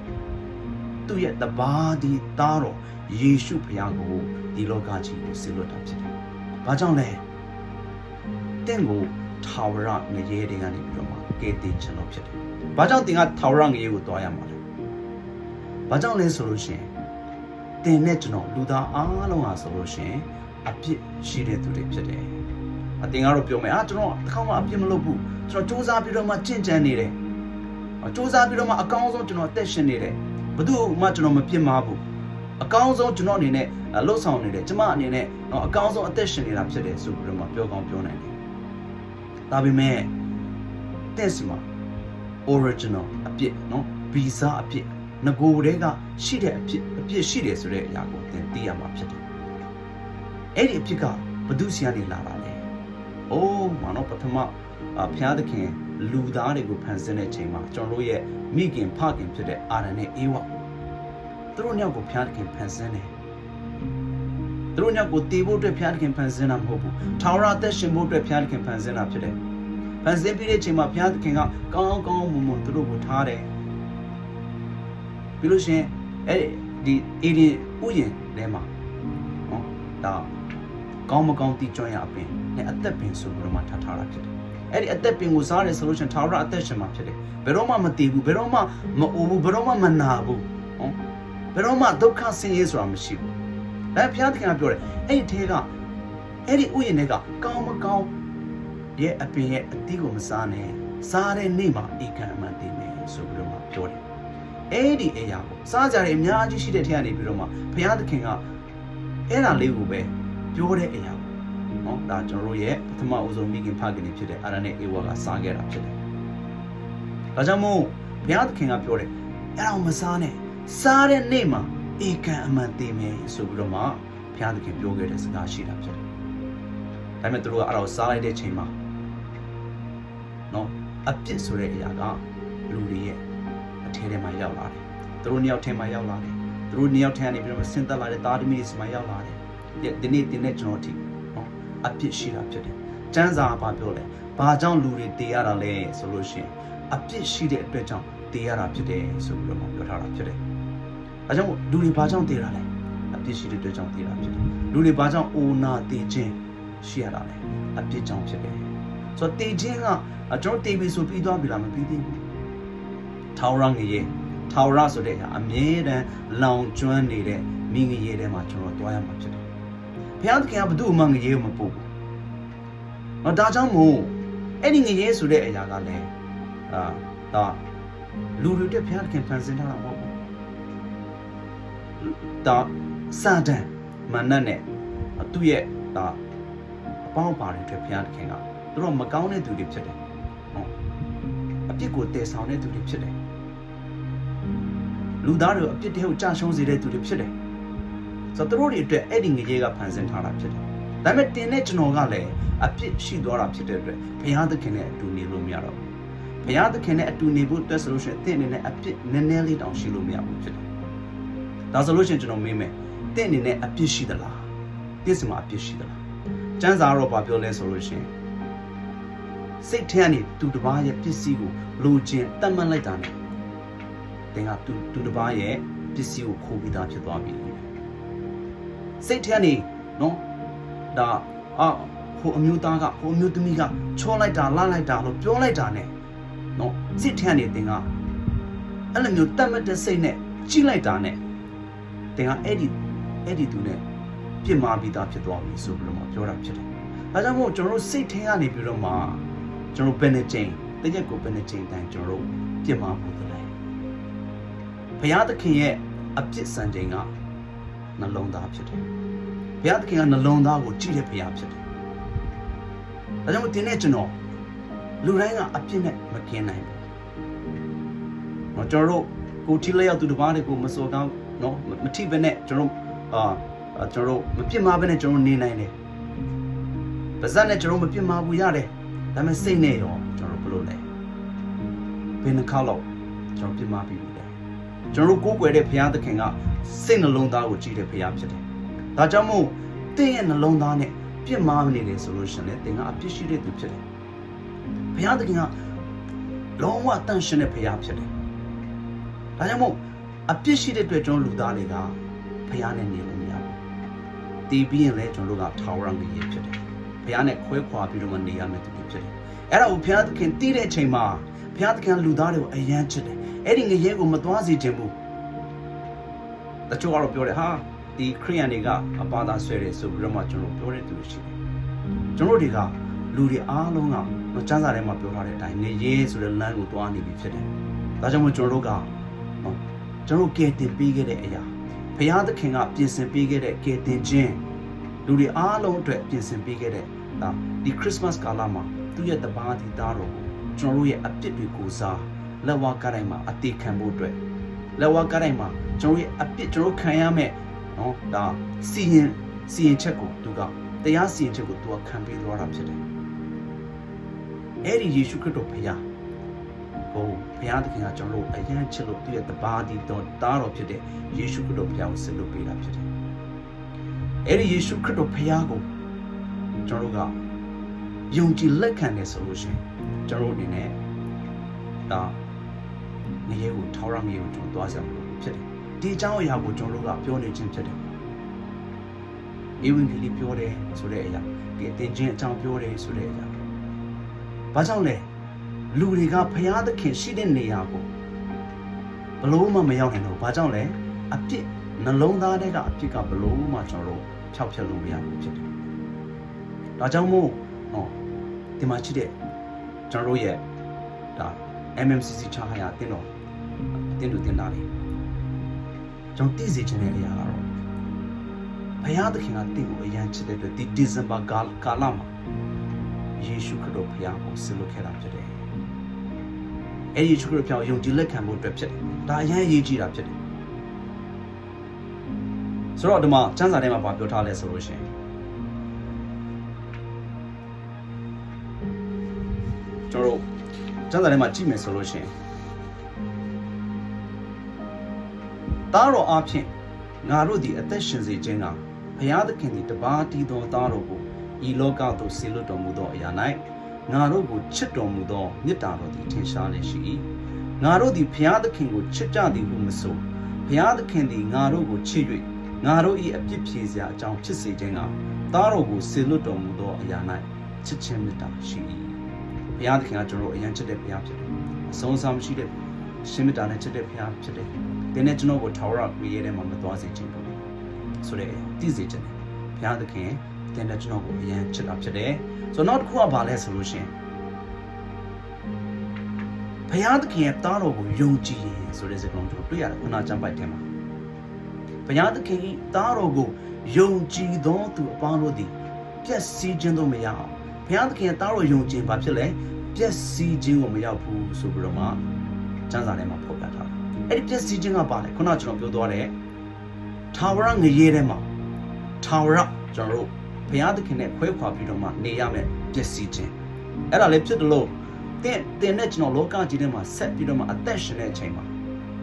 သူ့ရဲ့တပါးဒီသားတော်ယေရှုဘုရားကိုဒီလောကကြီးကိုဆေလွတ်တာဖြစ်တယ်။ဘာကြောင့်လဲ။တင့်ကိုထာဝရငရေတွေကနေပြီးတော့မှကယ်တင်ခြင်းလို့ဖြစ်တယ်။ဘာကြောင့်တင်ကထာဝရငရေကိုတွားရမှာလဲ။ဘာကြောင့်လဲဆိုလို့ရှိရင်တင်နဲ့ကျွန်တော်လူသားအားလုံးဟာဆိုလို့ရှိရင်အပြစ်ရှိတဲ့သူတွေဖြစ်တယ်။အတင်ကတော့ပြောမယ်ကျွန်တော်တစ်ခါမှအပြစ်မလုပ်ဘူး။ကျွန်တော်စူးစမ်းပြီးတော့မှကြင်ကြံနေတယ်။စူးစမ်းပြီးတော့မှအကောင်းဆုံးကျွန်တော်အသက်ရှင်နေတယ်။ဘယ်သူမှကျွန်တော်မပြစ်မှားဘူးအကောင်းဆုံးကျွန်တော်အနေနဲ့လှုပ်ဆောင်နေတယ်ကျမအနေနဲ့အကောင်းဆုံးအသက်ရှင်နေတာဖြစ်တယ်ဆိုပြီးတော့မှပြောကောင်းပြောနိုင်တယ်ဒါပေမဲ့တက်စီမှာ original အပြစ်နော်ဗီဇအပြစ်ငကိုယ်တည်းကရှိတဲ့အပြစ်ရှိတယ်ဆိုတဲ့အရာကိုသင်သိရမှာဖြစ်တယ်အဲ့ဒီအဖြစ်ကဘယ်သူစီကနေလာတာလဲအိုးမနော်ပထမဘုရားသခင်လူသားတွေကိုဖန်ဆင်းတဲ့ချိန်မှာကျွန်တော်တို့ရဲ့မိခင်ဖခင်ဖြစ်တဲ့အာရန်နဲ့အေဝါသူတို့ညောက်ကိုဘုရားသခင်ဖန်ဆင်းတယ်သူတို့ညောက်ကိုတည်ဖို့အတွက်ဘုရားသခင်ဖန်ဆင်းတာမဟုတ်ဘူးထာဝရအသက်ရှင်ဖို့အတွက်ဘုရားသခင်ဖန်ဆင်းတာဖြစ်တယ်ဖန်ဆင်းပြီးတဲ့ချိန်မှာဘုရားသခင်ကကောင်းကောင်းမွန်မွန်သူတို့ကိုထားတယ်ပြီးလို့ရှိရင်အဲ့ဒီအေဒီဥယျာဉ်ထဲမှာနော်ဒါကောင်းမကောင်းတိကျွမ်းရအပင်နဲ့အသက်ပင်ဆိုပြီးတော့မှထားတာဖြစ်တယ်အဲ့ဒီအသက်ပင်ကိုစားတယ်ဆိုလို့ရှိရင်ထာဝရအသက်ရှင်မှာဖြစ်တယ်ဘယ်တော့မှမတည်ဘူးဘယ်တော့မှမအိုးဘူးဘယ်တော့မှမနာဘူးနော်ဘယ်တော့မှဒုက္ခဆင်းရဲဆိုတာမရှိဘူးဒါဘုရားသခင်ကပြောတယ်အဲ့ဒီထဲကအဲ့ဒီဥယျာဉ်ထဲကကောင်းမကောင်းရဲ့အပင်ရဲ့အသီးကိုမစားနဲ့စားတဲ့နေ့မှာဧကန်အမှန်တည်မယ်ဆိုပြီးတော့မှပြောတယ်အဲ့ဒီအရာကိုစားကြတယ်အများကြီးရှိတဲ့ထဲကနေပြီးတော့မှဘုရားသခင်ကအဲ့ဒါလေးကိုပဲပြောတဲ့အရာနော်ဒါကျွန်တော်တို့ရဲ့ပထမအဦးဆုံးမိခင်ဖခင်တွေဖြစ်တဲ့အာရန်နဲ့အေဝါကစားခဲ့တာဖြစ်တယ်ဒါကြောင့်မို့ဘုရားသခင်ကပြောတယ်အဲ့ဒါကိုမစားနဲ့စားတဲ့နေ့မှာဧကန်အမှန်တည်မယ်ဆိုပြီးတော့မှဘုရားသခင်ပြောခဲ့တဲ့စကားရှိတာဖြစ်တယ်။ဒါပေမဲ့သူတို့ကအဲ့ဒါကိုစားလိုက်တဲ့ချိန်မှာနော်အပြစ်ဆိုတဲ့အရာကလူတွေရဲ့အထဲထဲမှာရောက်လာတယ်။သူတို့နှစ်ယောက်ထဲမှာရောက်လာတယ်။သူတို့နှစ်ယောက်ထဲကနေပြီးတော့ဆင်းသက်လာတဲ့သားသမီးတွေမှာရောက်လာတယ်။ဒီနေ့တင်တဲ့ကျွန်တော်တို့နော်အပြစ်ရှိတာဖြစ်တယ်။ကျမ်းစာကပြောလဲဘာကြောင့်လူတွေတည်ရတာလဲဆိုလို့ရှိရင်အပြစ်ရှိတဲ့အတွက်ကြောင့်တည်ရတာဖြစ်တယ်ဆိုပြီးတော့မှပြောထားတာဖြစ်တယ်။အဲကြောင့်လူတွေဘာကြောင့်တည်တာလဲအပြစ်ရှိတဲ့အတွက်ကြောင့်တည်တာဖြစ်တယ်။လူတွေဘာကြောင့်အိုနာတည်ခြင်းရှိရတာလဲအပြစ်ကြောင့်ဖြစ်တယ်။ဆိုတော့တည်ခြင်းကကျွန်တော်တည်ပြီဆိုပြီးသွားပြီလားမပြီးသေးဘူး။ထာဝရငရေထာဝရဆိုတဲ့အမြဲတမ်းလောင်ကျွမ်းနေတဲ့မိငရေထဲမှာကျွန်တော်တွားရမှာဖြစ်တယ်။ဘုရားသခင်ကဘယ်သူ့မှငရေကိုမပို့ဘူး။ဒါကြောင့်မို့အဲ့ဒီငရေဆိုတဲ့အရာကလည်းဒါလူတွေတက်ဘုရားသခင်ဖန်ဆင်းထားတာမဟုတ်ဘူး။ဒါစာတန်မနတ်နဲ့သူ့ရဲ့ဒါအပေါင်းပါတွေအတွက်ဘုရားသခင်ကသူတို့မကောင်းတဲ့သူတွေဖြစ်တယ်။ဟုတ်အ ပြစ်ကိုတည်ဆောင်တဲ့သူတွေဖြစ်တယ်လူသားတွေအပြစ်တွေကိုကြာရှုံးစေတဲ့သူတွေဖြစ်တယ်ဆိုတော့သူတို့တွေအတွက်အဲ့ဒီငရေကဖန်ဆင်းထားတာဖြစ်တယ်ဒါပေမဲ့တင်တဲ့ကျွန်တော်ကလည်းအပြစ်ရှိသွားတာဖြစ်တဲ့အတွက်ဘုရားသခင်နဲ့အတူနေလို့မရတော့ဘူးဘုရားသခင်နဲ့အတူနေဖို့အတွက်ဆိုလို့ရှိရင်တင့်အနေနဲ့အပြစ်နည်းနည်းလေးတောင်ရှိလို့မရဘူးဖြစ်တယ်ဒါဆိုလို့ရှိရင်ကျွန်တော်မေးမယ်တင့်အနေနဲ့အပြစ်ရှိသလားပြစ်စမှာအပြစ်ရှိသလားကျမ်းစာတော့ဘာပြောလဲဆိုလို့ရှိရင်စိတ်ထဲကနေသူတစ်ပါးရဲ့ပစ္စည်းကိုလိုချင်တတ်မှတ်လိုက်တာနဲ့တင်ကသူတစ်ပါးရဲ့ပစ္စည်းကိုခိုးပြီးသားဖြစ်သွားပြီစိတ်ထဲကနေနော်ဒါဟိုအမျိုးသားကဟိုအမျိုးသမီးကချောလိုက်တာလှလိုက်တာလို့ပြောလိုက်တာနဲ့နော်စိတ်ထဲကနေတင်ကအဲ့လိုမျိုးတတ်မှတ်တဲ့စိတ်နဲ့ကြည့်လိုက်တာနဲ့တင်ကအဲ့ဒီသူနဲ့ပြစ်မှားပြီးသားဖြစ်သွားပြီဆိုပြီးတော့ပြောတာဖြစ်တယ်ဒါကြောင့်မို့ကျွန်တော်တို့စိတ်ထဲကနေပြီးတော့မှကျွန်တော်ဘယ်နှချိန်တရက်ကိုဘယ်နှချိန်တိုင်းကျွန်တော်တို့ပြစ်မှားဖို့တည်းဘုရားသခင်ရဲ့အပြစ်စံချိန်ကနှလုံးသားဖြစ်တယ်ဘုရားသခင်ကနှလုံးသားကိုကြည့်တဲ့ဘုရားဖြစ်တယ်ဒါကြောင့်ဒီနေ့ကျွန်တော်လူတိုင်းကအပြစ်နဲ့မကင်းနိုင်ဘူးကျွန်တော်တို့ကိုထိလက်ရောက်သူတစ်ပါးတွေကိုမစော်ကောင်းနော်မထိပဲနဲ့ကျွန်တော်ကျွန်တော်မပြစ်မှားပဲနဲ့ကျွန်တော်နေနိုင်တယ်ပါဇက်နဲ့ကျွန်တော်မပြစ်မှားဘူးရတယ်ဒါပေမဲ့စိတ်နဲ့ရောကျွန်တော်ဘယ်လိုလဲဘယ်နှခါလောက်ကျွန်တော်ပြစ်မှားပြီလဲကျွန်တော်ကိုးကွယ်တဲ့ဘုရားသခင်ကစိတ်နှလုံးသားကိုကြည့်တဲ့ဘုရားဖြစ်တယ်ဒါကြောင့်မို့သင်ရဲ့နှလုံးသားနဲ့ပြစ်မှားနေတယ်ဆိုလို့ရှိရင်သင်ကအပြစ်ရှိတဲ့သူဖြစ်တယ်ဘုရားသခင်ကလုံးဝတန်ရှင်းတဲ့ဘုရားဖြစ်တယ်ဒါကြောင့်မို့အပြစ်ရှိတဲ့အတွက်ကျွန်တော်လူသားတွေကဘုရားနဲ့နေလို့မရဘူးတည်ပြီးရင်လည်းကျွန်တော်တို့ကထာဝရငြိမ်ဖြစ်တယ်ဘုရားနဲ့ခွဲခွာပြီးတော့မှနေရမယ်သူဖြစ်တယ်အဲ့ဒါကိုဘုရားသခင်တည်တဲ့အချိန်မှာဘုရားသခင်လူသားတွေကိုအယမ်းချစ်တယ်အဲ့ဒီငရဲကိုမသွားစေချင်ဘူးတချို့ကတော့ပြောတယ်ဟာဒီခရိယန်တွေကအပါသာဆွဲတယ်ဆိုပြီးတော့မှကျွန်တော်ပြောတဲ့သူရှိတယ်ကျွန်တော်တွေကလူတွေအားလုံးကမစမ်းစာထဲမှာပြောထားတဲ့အတိုင်းငရဲဆိုတဲ့လမ်းကိုသွားနေပြီဖြစ်တယ်ဒါကြောင့်မို့ကျွန်တော်တို့ကကျွန်တော်ကယ်တင်ပေးခဲ့တဲ့အရာဘုရားသခင်ကပြင်ဆင်ပေးခဲ့တဲ့ကယ်တင်ခြင်းလူတွေအားလုံးအတွက်ပြင်ဆင်ပေးခဲ့တဲ့ဒီခရစ်စမတ်ကာလမှာသူ့ရဲ့တပါးဒီသားတော်ကိုကျွန်တော်တို့ရဲ့အပြစ်တွေကိုစားလက်ဝါးကားတိုင်းမှာအသေးခံဖို့အတွက်လက်ဝါးကားတိုင်းမှာကျွန်တော်ရဲ့အပြစ်ကျွန်တော်ခံရမယ်နော်ဒါစီရင်ချက်ကိုသူကတရားစီရင်ချက်ကိုသူကခံပေးသွားတာဖြစ်တယ်အဲ့ဒီယေရှုခရစ်တော်ဘုရားဘုရားသခင်ကကျွန်တော်တို့အယံချစ်လို့သူ့ရဲ့တပါးဒီတော်သားတော်ဖြစ်တဲ့ယေရှုခရစ်တော်ဘုရားကိုဆက်လုပ်ပေးတာဖြစ်တယ်အဲ့ဒီယေရှုခရစ်တော်ဘုရားကိုကျွန်တော်တို့ကယုံကြည်လက်ခံတယ်ဆိုလို့ရှိရင်ကျွန်တော်တို့အနေနဲ့ဒါငရေကိုထောက်ရငရေကိုကျွန်တော်သွားဆောင်လို့ဖြစ်တယ်ဒီအကြောင်းအရာကိုကျွန်တော်တို့ကပြောနေခြင်းဖြစ်တယ်ဧဝံဂေလိပြောတယ်ဆိုတဲ့အရာဒီအသင်ချင်းအကြောင်းပြောတယ်ဆိုတဲ့အရာဘာကြောင့်လဲလူတွေကဘုရားသခင်ရှိတဲ့နေရာကိုဘလို့မှမရောက်နိုင်တော့ဘာကြောင့်လဲအပြစ်နှလုံးသားထဲကအပြစ်ကဘလို့မှကျွန်တော်တို့ဖြောက်ဖျက်လို့မရဘူးဖြစ်တယ်ဒါကြောင့်မို့ဒီမှာရှိတဲ့ကျွန်တော်တို့ရဲ့ဒါ MMCC ချားရတင်းတော်အတင်းတို့တင်တာလေကျွန်တော်သိစေချင်တဲ့အရာကတော့ဘုရားသခင်ကတင့်ကိုအရန်ချစ်တဲ့အတွက်ဒီဒီဇင်ဘာကာလမှာယေရှုခရစ်တော်ဘုရားကိုဆက်လုပ်ခဲ့တာဖြစ်တယ်အဲ့ဒီယေရှုခရစ်တော်ယုံကြည်လက်ခံဖို့အတွက်ဖြစ်တယ်ဒါအရန်အရေးကြီးတာဖြစ်တယ်ဆိုတော့ဒီမှာကျမ်းစာထဲမှာပြောထားလဲဆိုလို့ရှိရင်ကျွန်တော်ကျမ်းစာထဲမှာကြည့်မယ်ဆိုလို့ရှိရင်သားတော်အဖြစ်ငါတို့ဒီအသက်ရှင်စေခြင်းကဘုရားသခင်ဒီတပါးတည်သောသားတော်ကိုဤလောကသို့ဆေလွတ်တော်မူသောအရာ၌ငါတို့ကိုချစ်တော်မူသောမေတ္တာတော်သည်ထင်ရှားလျက်ရှိ၏ငါတို့သည်ဘုရားသခင်ကိုချစ်ကြသည်ဟုမဆိုဘုရားသခင်သည်ငါတို့ကိုချစ်၍ငါတို့၏အပြစ်ဖြေစရာအကြောင်းဖြစ်စေခြင်းကသားတော်ကိုဆေလွတ်တော်မူသောအရာ၌ချစ်ခြင်းမေတ္တာရှိ၏ဘုရားသခင်ကကျွန်တော်အရင်ချစ်တဲ့ဘုရားဖြစ်တယ်အဆုံးအစမရှိတဲ့ရှင်မေတ္တာနဲ့ချစ်တဲ့ဘုရားဖြစ်တယ်ဒီနေ့ကျွန်တော်ကိုထာဝရပြည်ရဲထဲမှာမသွားစေချင်ဘူးဆိုတဲ့သိစေချင်တယ်ဘုရားသခင်တင်တဲ့ကျွန်တော်ကိုအရင်ချစ်တာဖြစ်တယ်ဆိုတော့နောက်တစ်ခုကဘာလဲဆိုလို့ရှိရင်ဘုရားသခင်ရဲ့သားတော်ကိုယုံကြည်ရင်ဆိုတဲ့စကားလုံးတို့တွေ့ရတယ်ခုနကျမ်းပိုက်ထဲမှာဘုရားသခင်၏သားတော်ကိုယုံကြည်သောသူအပေါင်းတို့သည်ပျက်စီးခြင်းတို့မရအောင်ဘုရားသခင်ရဲ့သားတော်ယုံကြည်ဘာဖြစ်လဲ ပျက်စီးခြင်းကိုမရောက်ဘူးဆိုပြီးတော့မှကျမ်းစာထဲမှာဖော်ပြထားတယ်အဲ့ဒီပျက်စီးခြင်းကပါလေခုနကျွန်တော်ပြောသွားတယ်ထာဝရငရေထဲမှာထာဝရကျွန်တော်တို့ဘုရားသခင်နဲ့ခွဲခွာပြီးတော့မှနေရမယ်ပျက်စီးခြင်းအဲ့ဒါလည်းဖြစ်တယ်လို့တင်နဲ့ကျွန်တော်လောကကြီးထဲမှာဆက်ပြီးတော့မှအသက်ရှင်တဲ့အချိန်မှာ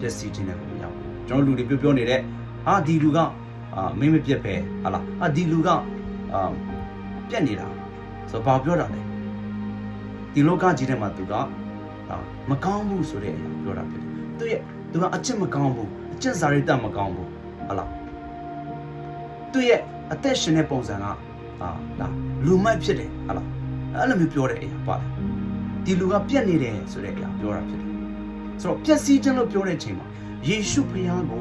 ပျက်စီးခြင်းနဲ့ကိုမရောက်ဘူးကျွန်တော်လူတွေပြောနေတဲ့ဒီလူကမင်းမပြတ်ပဲဟာလားဒီလူကပြက်နေတာဆိုတော့ဘာပြောတာလဲဒီလောကကြီးထဲမှာသူကမကောင်းဘူးဆိုတဲ့အရာပြောတာဖြစ်တယ်သူကအချက်မကောင်းဘူးအချက်စာရိတ္တမကောင်းဘူးဟာလားသူရဲ့အသက်ရှင်တဲ့ပုံစံကလူမိုက်ဖြစ်တယ်ဟာလားအဲ့လိုမျိုးပြောတဲ့အရာပါတယ်ဒီလူကပြက်နေတယ်ဆိုတဲ့အရာပြောတာဖြစ်တယ်ဆိုတော့ပျက်စီးခြင်းလို့ပြောတဲ့အချိန်မှာယေရှုဖခင်ကို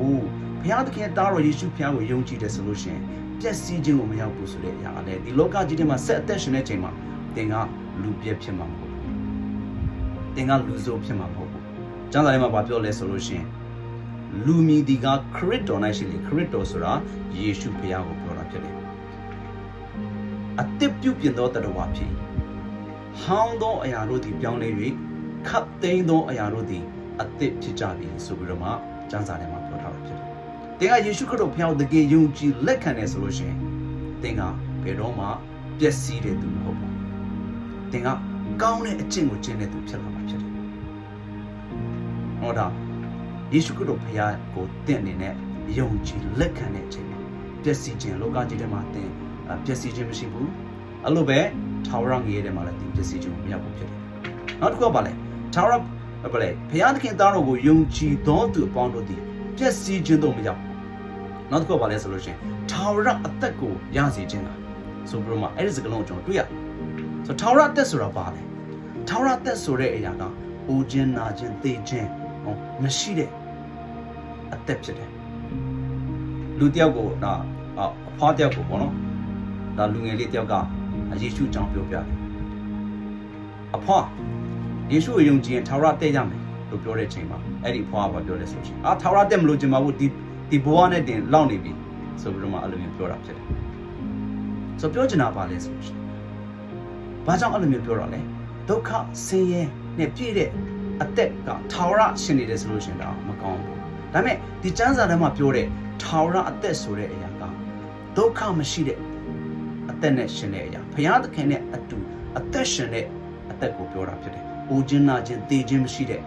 ဘုရားသခင်သားတော်ယေရှုဖခင်ကိုယုံကြည်တယ်ဆိုလို့ရှိရင်ပျက်စီးခြင်းကိုမရောက်ဘူးဆိုတဲ့အရာလည်းဒီလောကကြီးထဲမှာဆက်အသက်ရှင်တဲ့အချိန်မှာသင်ကလူပြက်ဖြစ်မှာမဟုတ်ဘူးသင်ကလူဆိုးဖြစ်မှာမဟုတ်ဘူးကျမ်းစာထဲမှာပြောလဲဆိုလို့ရှိရင်လူမည်ဒီကခရစ်တော်၌ရှိလေခရစ်တော်ဆိုတာယေရှုဖခင်ကိုပြောတာဖြစ်တယ်အသက်ပြုပြင်သောတရဝါဖြစ်ဟောင်းသောအရာတို့သည်ပြောင်းလဲ၍ခပ်သိမ်းသောအရာတို့သည်အသက်ဖြစ်ကြပြီဆိုပြီးတော့မှကျမ်းစာထဲမှာပြောထားတာဖြစ်တယ်။သင်ကယေရှုခရစ်တော်ဖျားတကယ်ယုံကြည်လက်ခံတယ်ဆိုလို့ရှိရင်သင်ကဘယ်တော့မှပျက်စီးတဲ့သူမဟုတ်ဘူး။သင်ကကောင်းတဲ့အကျင့်ကိုကျင့်တဲ့သူဖြစ်လာမှာဖြစ်တယ်။ဟောတာယေရှုခရစ်တော်ဖျားကိုသင်အနေနဲ့ယုံကြည်လက်ခံတဲ့အချိန်မှာပျက်စီးခြင်းလောကကြီးထဲမှာသင်ပျက်စီးခြင်းမရှိဘူး။အဲ့လိုပဲထာဝရငရေထဲမှာလည်းသင်ပျက်စီးခြင်းမရောက်ဘူးဖြစ်တယ်။နောက်တစ်ခုကပါလဲထာဝရဘယ်လဲဘုရားသခင်သားတော်ကိုယုံကြည်သောသူအပေါင်းတို့သည်ပျက်စီးခြင်းတို့မရောက်နောက်တစ်ခုပါလဲဆိုလို့ရှိရင်ထာဝရအသက်ကိုရစေခြင်းလားဆိုပြီးတော့မှအဲ့ဒီစကားလုံးကိုကျွန်တော်တွေ့ရဆိုထာဝရအသက်ဆိုတာပါလဲထာဝရအသက်ဆိုတဲ့အရာကအိုခြင်းနာခြင်းသေခြင်းမရှိတဲ့အသက်ဖြစ်တယ်လူတယောက်ကိုအဖွားတယောက်ကိုပေါ့နော်လူငယ်လေးတယောက်ကယေရှုအကြောင်းပြောပြတယ်အဖွားယေရှုကိုယုံကြည်ရင်ထာဝရတက်ရမယ်လို့ပြောတဲ့အချိန်မှာအဲ့ဒီဖွားကပြောလဲဆိုရှင်ထာဝရတက်မလို့ကျင်ပါဘူးဒီဘဝနဲ့တင်လောက်နေပြီဆိုပြီးတော့မှအဲ့လိုမျိုးပြောတာဖြစ်တယ်ဆိုပြောချင်တာပါလဲဆိုရှင်ဘာကြောင့်အဲ့လိုမျိုးပြောတာလဲဒုက္ခဆင်းရဲနဲ့ပြည့်တဲ့အသက်ကထာဝရရှင်နေတယ်ဆိုလို့ရှင်တော့မကောင်းဘူးဒါပေမဲ့ဒီကျမ်းစာထဲမှာပြောတဲ့ထာဝရအသက်ဆိုတဲ့အရာကဒုက္ခမရှိတဲ့အသက်နဲ့ရှင်တဲ့အရာဘုရားသခင်နဲ့အတူအသက်ရှင်တဲ့အသက်ကိုပြောတာဖြစ်တယ်။အိုခြင်းနာခြင်းသေခြင်းမရှိတဲ့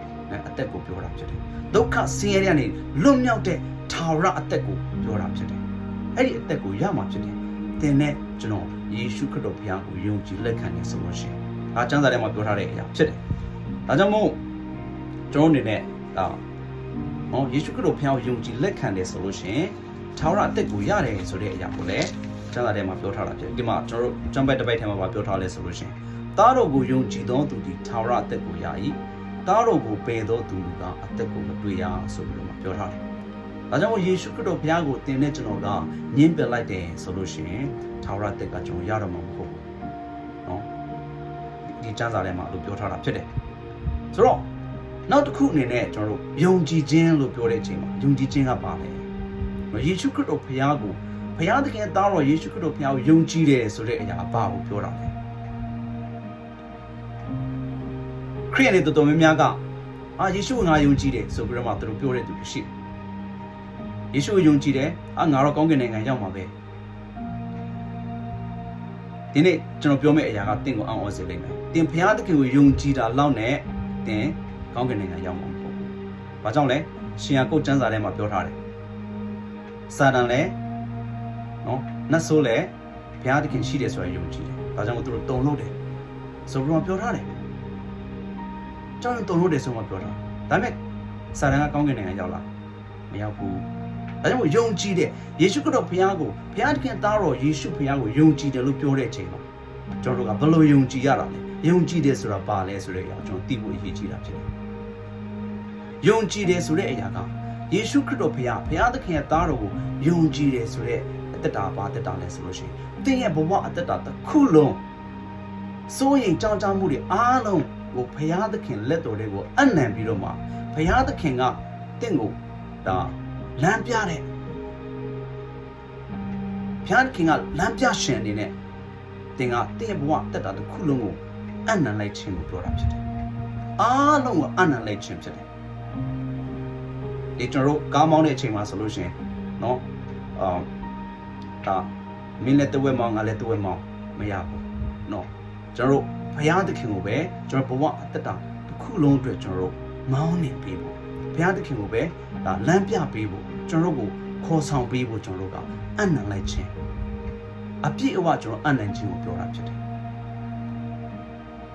အသက်ကိုပြောတာဖြစ်တယ်။ဒုက္ခဆင်းရဲကနေလွတ်မြောက်တဲ့ထာဝရအသက်ကိုပြောတာဖြစ်တယ်။အဲ့ဒီအသက်ကိုရမှာဖြစ်တယ်။သင်နဲ့ကျွန်တော်ယေရှုခရစ်တော်ဘုရားကိုယုံကြည်လက်ခံနေဆိုလို့ရှိရင်ဒါကျမ်းစာထဲမှာပြောထားတဲ့အရာဖြစ်တယ်။ဒါကြောင့်မို့ကျွန်တော်အနေနဲ့ယေရှုခရစ်တော်ဘုရားကိုယုံကြည်လက်ခံတယ်ဆိုလို့ရှိရင်ထာဝရအသက်ကိုရတယ်ဆိုတဲ့အရာကိုလည်းကျမ်းစာထဲမှာပြောထားတာဖြစ်တယ်။ဒီမှာကျွန်တော်တို့ကျမ်းပိုက်တစ်ပိုက်ထဲမှာပြောထားလဲဆိုလို့ရှိရင်သားတော်ကိုယုံကြည်သောသူသည်ထာဝရအသက်ကိုရ၏သားတော်ကိုပယ်သောသူကအသက်ကိုမတွေ့ရဆိုပြီးတော့ပြောထားတယ်။ဒါကြောင့်ယေရှုခရစ်တော်ဘုရားကိုသင်တဲ့ကျွန်တော်ကညှင်းပယ်လိုက်တယ်ဆိုလို့ရှိရင်ထာဝရအသက်ကကျွန်တော်ရတော့မှာမဟုတ်ဘူး။နော်ဒီကျမ်းစာထဲမှာလို့ပြောထားတာဖြစ်တယ်။ဆိုတော့နောက်တစ်ခုအနေနဲ့ကျွန်တော်တို့ယုံကြည်ခြင်းလို့ပြောတဲ့အချိန်မှာယုံကြည်ခြင်းကပါလေ။ယေရှုခရစ်တော်ဘုရားကိုဘုရားသခင်သားတော်ယေရှုခရစ်တော်ဘုရားကိုယုံကြည်တယ်ဆိုတဲ့အရာအပါကိုပြောတာလေ။ခရိယန်တွေတော်တော်များများကယေရှုကိုငါယုံကြည်တယ်ဆိုပြီးတော့မှသူတို့ပြောတဲ့သူတွေရှိတယ်။ယေရှုကိုယုံကြည်တယ်ငါတော့ကောင်းကင်နိုင်ငံရောက်မှာပဲ။ဒီနေ့ကျွန်တော်ပြောမယ့်အရာကတင့်ကိုအံ့ဩစေလိမ့်မယ်။တင်ဘုရားသခင်ကိုယုံကြည်တာလောက်နဲ့တင်ကောင်းကင်နိုင်ငံရောက်မှာမဟုတ်ဘူး။ဘာကြောင့်လဲ။ရှင်ယာကုပ်ကျမ်းစာထဲမှာပြောထားတယ်။စာတန်လည်းနတ်ဆိုးလည်းဘုရားသခင်ရှိတယ်ဆိုတာယုံကြည်တယ်။ဒါကြောင့်သူတို့တုံလို့တယ်ဆိုပြီးတော့ပြောထားတယ်။ကျောင်းတုံလို့တယ်ဆိုမှပြောတာဒါပေမဲ့စာတန်ကကောင်းကင်နိုင်ငံရောက်လာမရောက်ဘူးဒါကြောင့်ယုံကြည်တဲ့ယေရှုခရစ်တော်ဘုရားကိုဘုရားသခင်သားတော်ယေရှုဘုရားကိုယုံကြည်တယ်လို့ပြောတဲ့အချိန်မှာကျွန်တော်တို့ကဘယ်လိုယုံကြည်ရတာလဲယုံကြည်တယ်ဆိုတာဘာလဲဆိုတဲ့အရာကျွန်တော်သိဖို့အရေးကြီးတာဖြစ်တယ်ယုံကြည်တယ်ဆိုတဲ့အရာကယေရှုခရစ်တော်ဘုရားသခင်ရဲ့သားတော်ကိုယုံကြည်တယ်ဆိုတဲ့အသက်တာဘာအသက်တာလဲဆိုလို့ရှိရင်သင်ရဲ့ဘဝအသက်တာတစ်ခုလုံးစိုးရိမ်ကြောက်ကြမှုတွေအားလုံးကိုဘုရားသခင်လက်တော်တွေကိုအနံပြီးတော့မှဘုရားသခင်ကတင့်ကိုလမ်းပြတဲ့ဘုရားသခင်ကလမ်းပြရှင်အနေနဲ့တင်ကတင့်ရဲ့ဘဝတက်တာတစ်ခုလုံးကို အနံ့လိုက်ခြင်းကိုပြောတာဖြစ်တယ်အားလုံးကိုအနံ့လိုက်ခြင်းဖြစ်တယ်ဒီကျွန်တော်တို့ကားမောင်းတဲ့အချိန်မှာဆိုလို့ရှိရင်နော်ဒါမင်းလည်းတဝက်မောင်းငါလည်းတဝက်မောင်းမရဘူးနော်ကျွန်တော်တို့ဘုရားသခင်ကိုပဲကျွန်တော်ဘဝအသက်တာတစ်ခုလုံးအတွက်ကျွန်တော်တို့မောင်းနေပေးဖို့ဘုရားသခင်ကိုပဲဒါလမ်းပြပေးဖို့ကျွန်တော်တို့ကိုခေါ်ဆောင်ပေးဖို့ကျွန်တော်တို့ကအနံ့လိုက်ခြင်းအပြည့်အဝကျွန်တော်အနံ့ခြင်းကိုပြောတာဖြစ်တယ်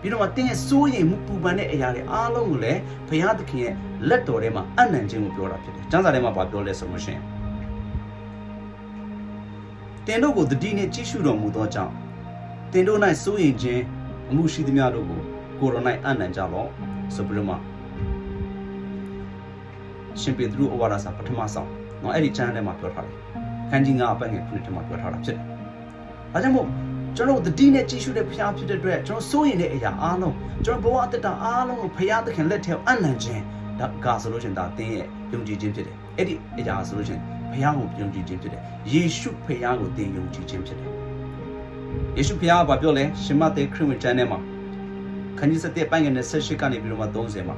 ပြီးတော့တင်းရဲ့စိုးရိမ်မှုပူပန်တဲ့အရာတွေအားလုံးကိုလည်းဘုရားသခင်ရဲ့လက်တော်ထဲမှာအနံ့ခြင်းကိုပြောတာဖြစ်တယ်ကျမ်းစာထဲမှာပြောလဲဆိုလို့ရှိရင်တင်တို့ကိုတတိနဲ့ကြည့်ရှုတော်မူသောကြောင့်တင်တို့၌စိုးရိမ်ခြင်းအမှုရှိသမျှတို့ကိုကိုယ်တော်၌အနံ့ကြလော့ဆိုပြီးတော့မှရှင်ပေတရုဩဝါဒစာပထမဆုံးเนาะအဲ့ဒီကျမ်းထဲမှာပြောထားတယ်ခန်းကြီး9အပတ်ငယ်9ထဲမှာပြောထားတာဖြစ်တယ်။ဒါကြောင့်မို့ကျွန်တော်တို့တတိနဲ့ကြည့်ရှုတဲ့ဘုရားဖြစ်တဲ့အတွက်ကျွန်တော်စိုးရင်တဲ့အရာအားလုံးကျွန်တော်ဘဝအတ္တအားလုံးကိုဘုရားသခင်လက်ထဲအနံ့ခြင်းဒါကဆိုလို့ရှိရင်ဒါသင်ရဲ့ယုံကြည်ခြင်းဖြစ်တယ်။အဲ့ဒီအရာဆိုလို့ရှိရင်ဘုရားကိုယုံကြည်ခြင်းဖြစ်တယ်။ယေရှုဘုရားကိုသင်ယုံကြည်ခြင်းဖြစ်တယ်။ယေရှုဘုရားကပြောလဲရှမသက်ခရစ်ဝင်ကျမ်းထဲမှာခန်းကြီး7ပိုင်းငယ်28ကနေပြီးတော့မှ30မှာ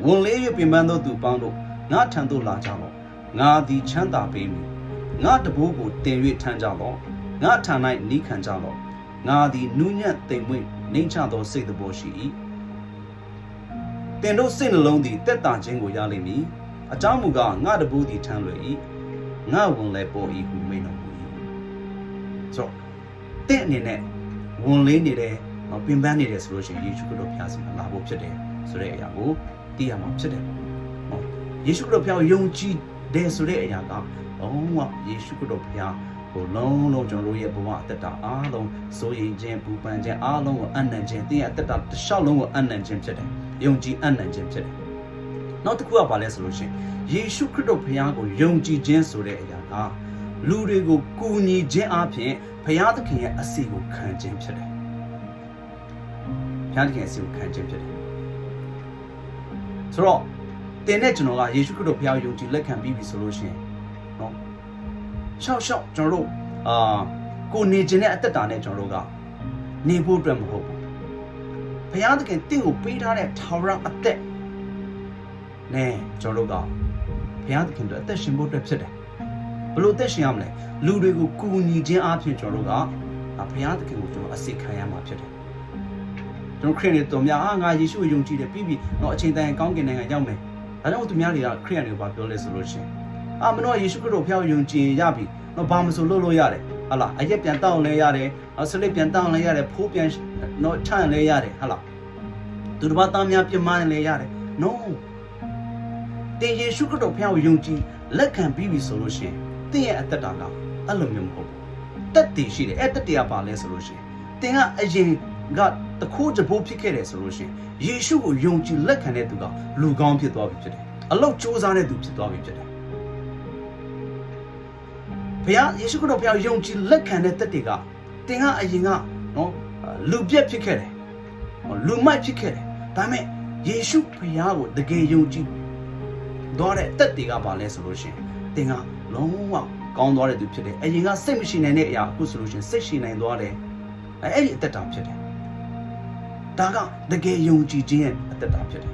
ဝန်လေး၍ပြင်ပန်းသောသူပေါင်းတို့ငါထံသို့လာကြလော့ငါသည်ချမ်းသာပေးမည်ငါတဘိုးကိုတင်၍ထမ်းကြလော့ငါထံ၌နီးခံကြလော့ငါသည်နူးညံ့သိမ်မွေ့နှိမ့်ချသောစိတ်တဘောရှိ၏တင်တို့စိတ်နှလုံးသည်တက်တာခြင်းကိုရလိမ့်မည်အကြောင်းမူကားငါတဘိုးသည်ထမ်းလွယ်၏ငါဝန်လည်းပေါ်၏ဟုမိန့်တော်မူ၏ဆိုတဲ့အနေနဲ့ဝန်လေးနေတယ်ပင်ပန်းနေတယ်ဆိုလို့ရှိရင်ယေရှုခရစ်တော်ဖျားစီလာဖို့ဖြစ်တယ်ဆိုတဲ့အရာကိုသိရမှာဖြစ်တယ်ယေရှုခရစ်တော်ဖျားကိုယုံကြည်တယ်ဆိုတဲ့အရာကလုံးဝယေရှုခရစ်တော်ဖျားကိုလုံးလုံးကျွန်တော်တို့ရဲ့ဘဝအတ္တအားလုံးစိုးရိမ်ခြင်းပူပန်ခြင်းအားလုံးကိုအနံ့ခြင်းတင်းရဲ့အတ္တတစ်လျှောက်လုံးကိုအနံ့ခြင်းဖြစ်တယ်ယုံကြည်အနံ့ခြင်းဖြစ်တယ်နောက်တစ်ခုကဘာလဲဆိုလို့ရှိရင်ယေရှုခရစ်တော်ဖျားကိုယုံကြည်ခြင်းဆိုတဲ့အရာကလူတွေကိုကူညီခြင်းအပြင်ဘုရားသခင်ရဲ့အစီကိုခံခြင်းဖြစ်တယ်ဘုရားသခင်အစီကိုခံခြင်းဖြစ်တယ်ဆိုတော့တင်တဲ့ကျွန်တော်ကယေရှုခရစ်တော်ဘုရားယုံကြည်လက်ခံပြီးပြီဆိုလို့ရှိရင်နော်ရှောက်ကျွန်တော်တို့ကိုနေခြင်းတဲ့အသက်တာနဲ့ကျွန်တော်တို့ကနေဖို့အတွက်မဟုတ်ဘူးဘုရားသခင်တင့်ကိုပေးထားတဲ့ထာဝရအသက်နဲ့ကျွန်တော်တို့ကဘုရားသခင်တို့အသက်ရှင်ဖို့အတွက်ဖြစ်တယ်ဘလို့အသက်ရှင်ရမလဲလူတွေကိုကူညီခြင်းအပြင်ကျွန်တော်တို့ကဘုရားသခင်ကိုကျွန်တော်အစိတ်ခံရမှာဖြစ်တယ်ကျွန်တော်ခရစ်ယာန်တို့များငါယေရှုကိုယုံကြည်တယ်ပြီးပြီတော့အချိန်တိုင်းကောင်းကင်နိုင်ငံရောက်မယ်ဒါကြောင့်သူများတွေကခရစ်ယာန်တွေကိုပြောလဲဆိုလို့ရှိရင်မနော်ယေရှုခရစ်တော်ဖျားယုံကြည်ရပြီတော့ဘာမဆိုလုပ်လို့ရတယ်ဟာလားအရက်ပြန်တောင်းလဲရတယ်ဆလစ်ပြန်တောင်းလဲရတယ်ဖိုးပြန်တော့ထန့်လဲရတယ်ဟာလားသူတစ်ပါးသားများပြမလဲရတယ် no တင်ယေရှုခရစ်တော်ဖျားကိုယုံကြည်လက်ခံပြီးပြီဆိုလို့ရှိရင်တင်ရဲ့အသက်တာကအဲ့လိုမျိုးမဟုတ်ဘူးတက်တည်ရှိတယ်အဲ့တက်တည်ကပါလဲဆိုလို့ရှိရင်တင်ကအရင်ကတခိုးကြပိုးဖြစ်ခဲ့တယ်ဆိုလို့ရှိရင်ယေရှုကိုယုံကြည်လက်ခံတဲ့သူကလူကောင်းဖြစ်သွားပြီဖြစ်တယ်အလောက်စ조사တဲ့သူဖြစ်သွားပြီဖြစ်တယ်ဘုရားယေရှုခရစ်တော်ဘုရားယုံကြည်လက်ခံတဲ့တက်တွေကတင်ကအရင်ကနော်လူပြက်ဖြစ်ခဲ့တယ်လူမိုက်ဖြစ်ခဲ့တယ်ဒါပေမဲ့ယေရှုဘုရားကိုတကယ်ယုံကြည်တော့တဲ့တက်တွေကပါလဲဆိုလို့ရှိရင်တင်ကလုံးဝကောင်းသွားတဲ့သူဖြစ်တယ်အရင်ကစိတ်မရှိနိုင်တဲ့အရာအခုဆိုလို့ရှိရင်စိတ်ရှိနိုင်သွားတယ်အဲ့ဒီအသက်တာဖြစ်တယ်ဒါကတကယ်ယုံကြည်ခြင်းရဲ့အသက်တာဖြစ်တယ်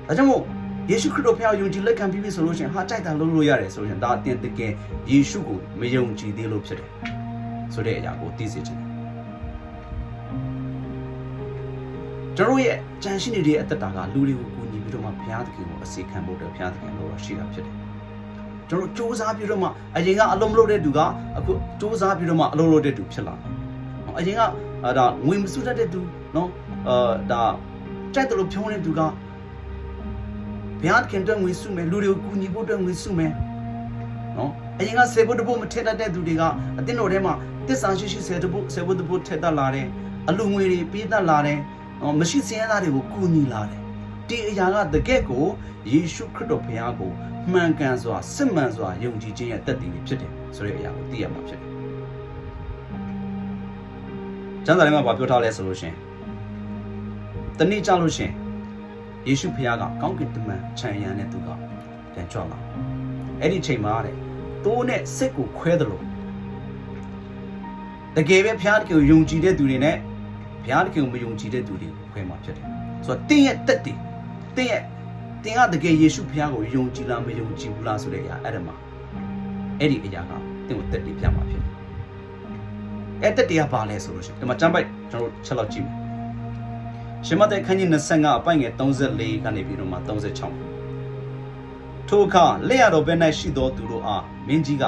ဒါကြောင့်မို့ယေရှုခရစ်တော်ဖျားယုံကြည်လက်ခံပြီးပြီဆိုလို့ရှိရင်ဟာကြိုက်တာလုပ်လို့ရတယ်ဆိုရင်ဒါအတင်တကယ်ယေရှုကိုမယုံကြည်သေးလို့ဖြစ်တယ်ဆိုတဲ့အရာကိုသိစေချင်တယ်ကျွန်တော်ရဲ့ကြံရှိနေတဲ့အသက်တာကလူတွေကိုကူညီပြီးတော့မှဘုရားသခင်ကိုအစီခံဖို့အတွက်ဘုရားသခင်လိုတော့ရှိတာဖြစ်တယ်ကျွန်တော်စူးစမ်းပြီးတော့မှအရင်ကအလုံးမလုပ်တဲ့သူကအခုစူးစမ်းပြီးတော့မှအလုံးလုပ်တဲ့သူဖြစ်လာတယ်အရင်ကဒါငွေမစုတတ်တဲ့သူနော်ဒါကြိုက်တယ်လို့ပြောနေတဲ့သူကဘုရားသခင်အတွက်ငွေစုမယ်လူတွေကိုကူညီဖို့အတွက်ငွေစုမယ်နော်အရင်ကဆေဖို့တဖို့မထက်တတ်တဲ့သူတွေကအတင်းတော်ထဲမှာတစ္ဆာရှိရှိဆေဖို့တဖို့ထက်တတ်လာတယ်အလူငွေတွေပေးတတ်လာတယ်မရှိစင်းရသားတွေကိုကူညီလာတယ်ဒီအရာကတကယ့်ကိုယေရှုခရစ်တော်ဘုရားကိုမှန်ကန်စွာစစ်မှန်စွာယုံကြည်ခြင်းရဲ့တက်တည်ဖြစ်တယ်ဆိုတဲ့အရာကိုသိရမှာဖြစ်တယ်ကျမ်းစာထဲမှာပြောထားလဲဆိုလို့ရှင်တနေ့ကြလို့ရှင်ယေရှုဖခင်ကကောင်းကင်တမန်ခြံရံတဲ့သူကပြန်ကြွလာအဲ့ဒီချိန်မှာတဲ့တိုးနဲ့စစ်ကိုခွဲတယ်လို့ တကယ်ပဲဖျားတခင်ကိုယုံကြည်တဲ့သူတွေနဲ့ဖျားတခင်ကိုမယုံကြည်တဲ့သူတွေခွဲမှာဖြစ်တယ်ဆိုတော့တင်းရဲ့တက်တယ်တင်းကတကယ်ယေရှုဖျားကိုယုံကြည်လားမယုံကြည်ဘူးလားဆိုတဲ့အရာအဲ့ဒါမှာအဲ့ဒီအရာကတင်းကိုတက်တယ်ပြမှာဖြစ်တယ်အဲ့တက်တယ်ကဘာလဲဆိုလို့ရှိရင်ဒီမှာကျမ်းပိုက်ကျွန်တော်ချက်လောက်ကြည့်မယ်ရှမဿဲခန်းကြီး25အပိုင်ငယ်34ကနေပြီးတော့မှ36ထိုအခါလက်ရတော်ဘက်၌ရှိသောသူတို့အားမင်းကြီးက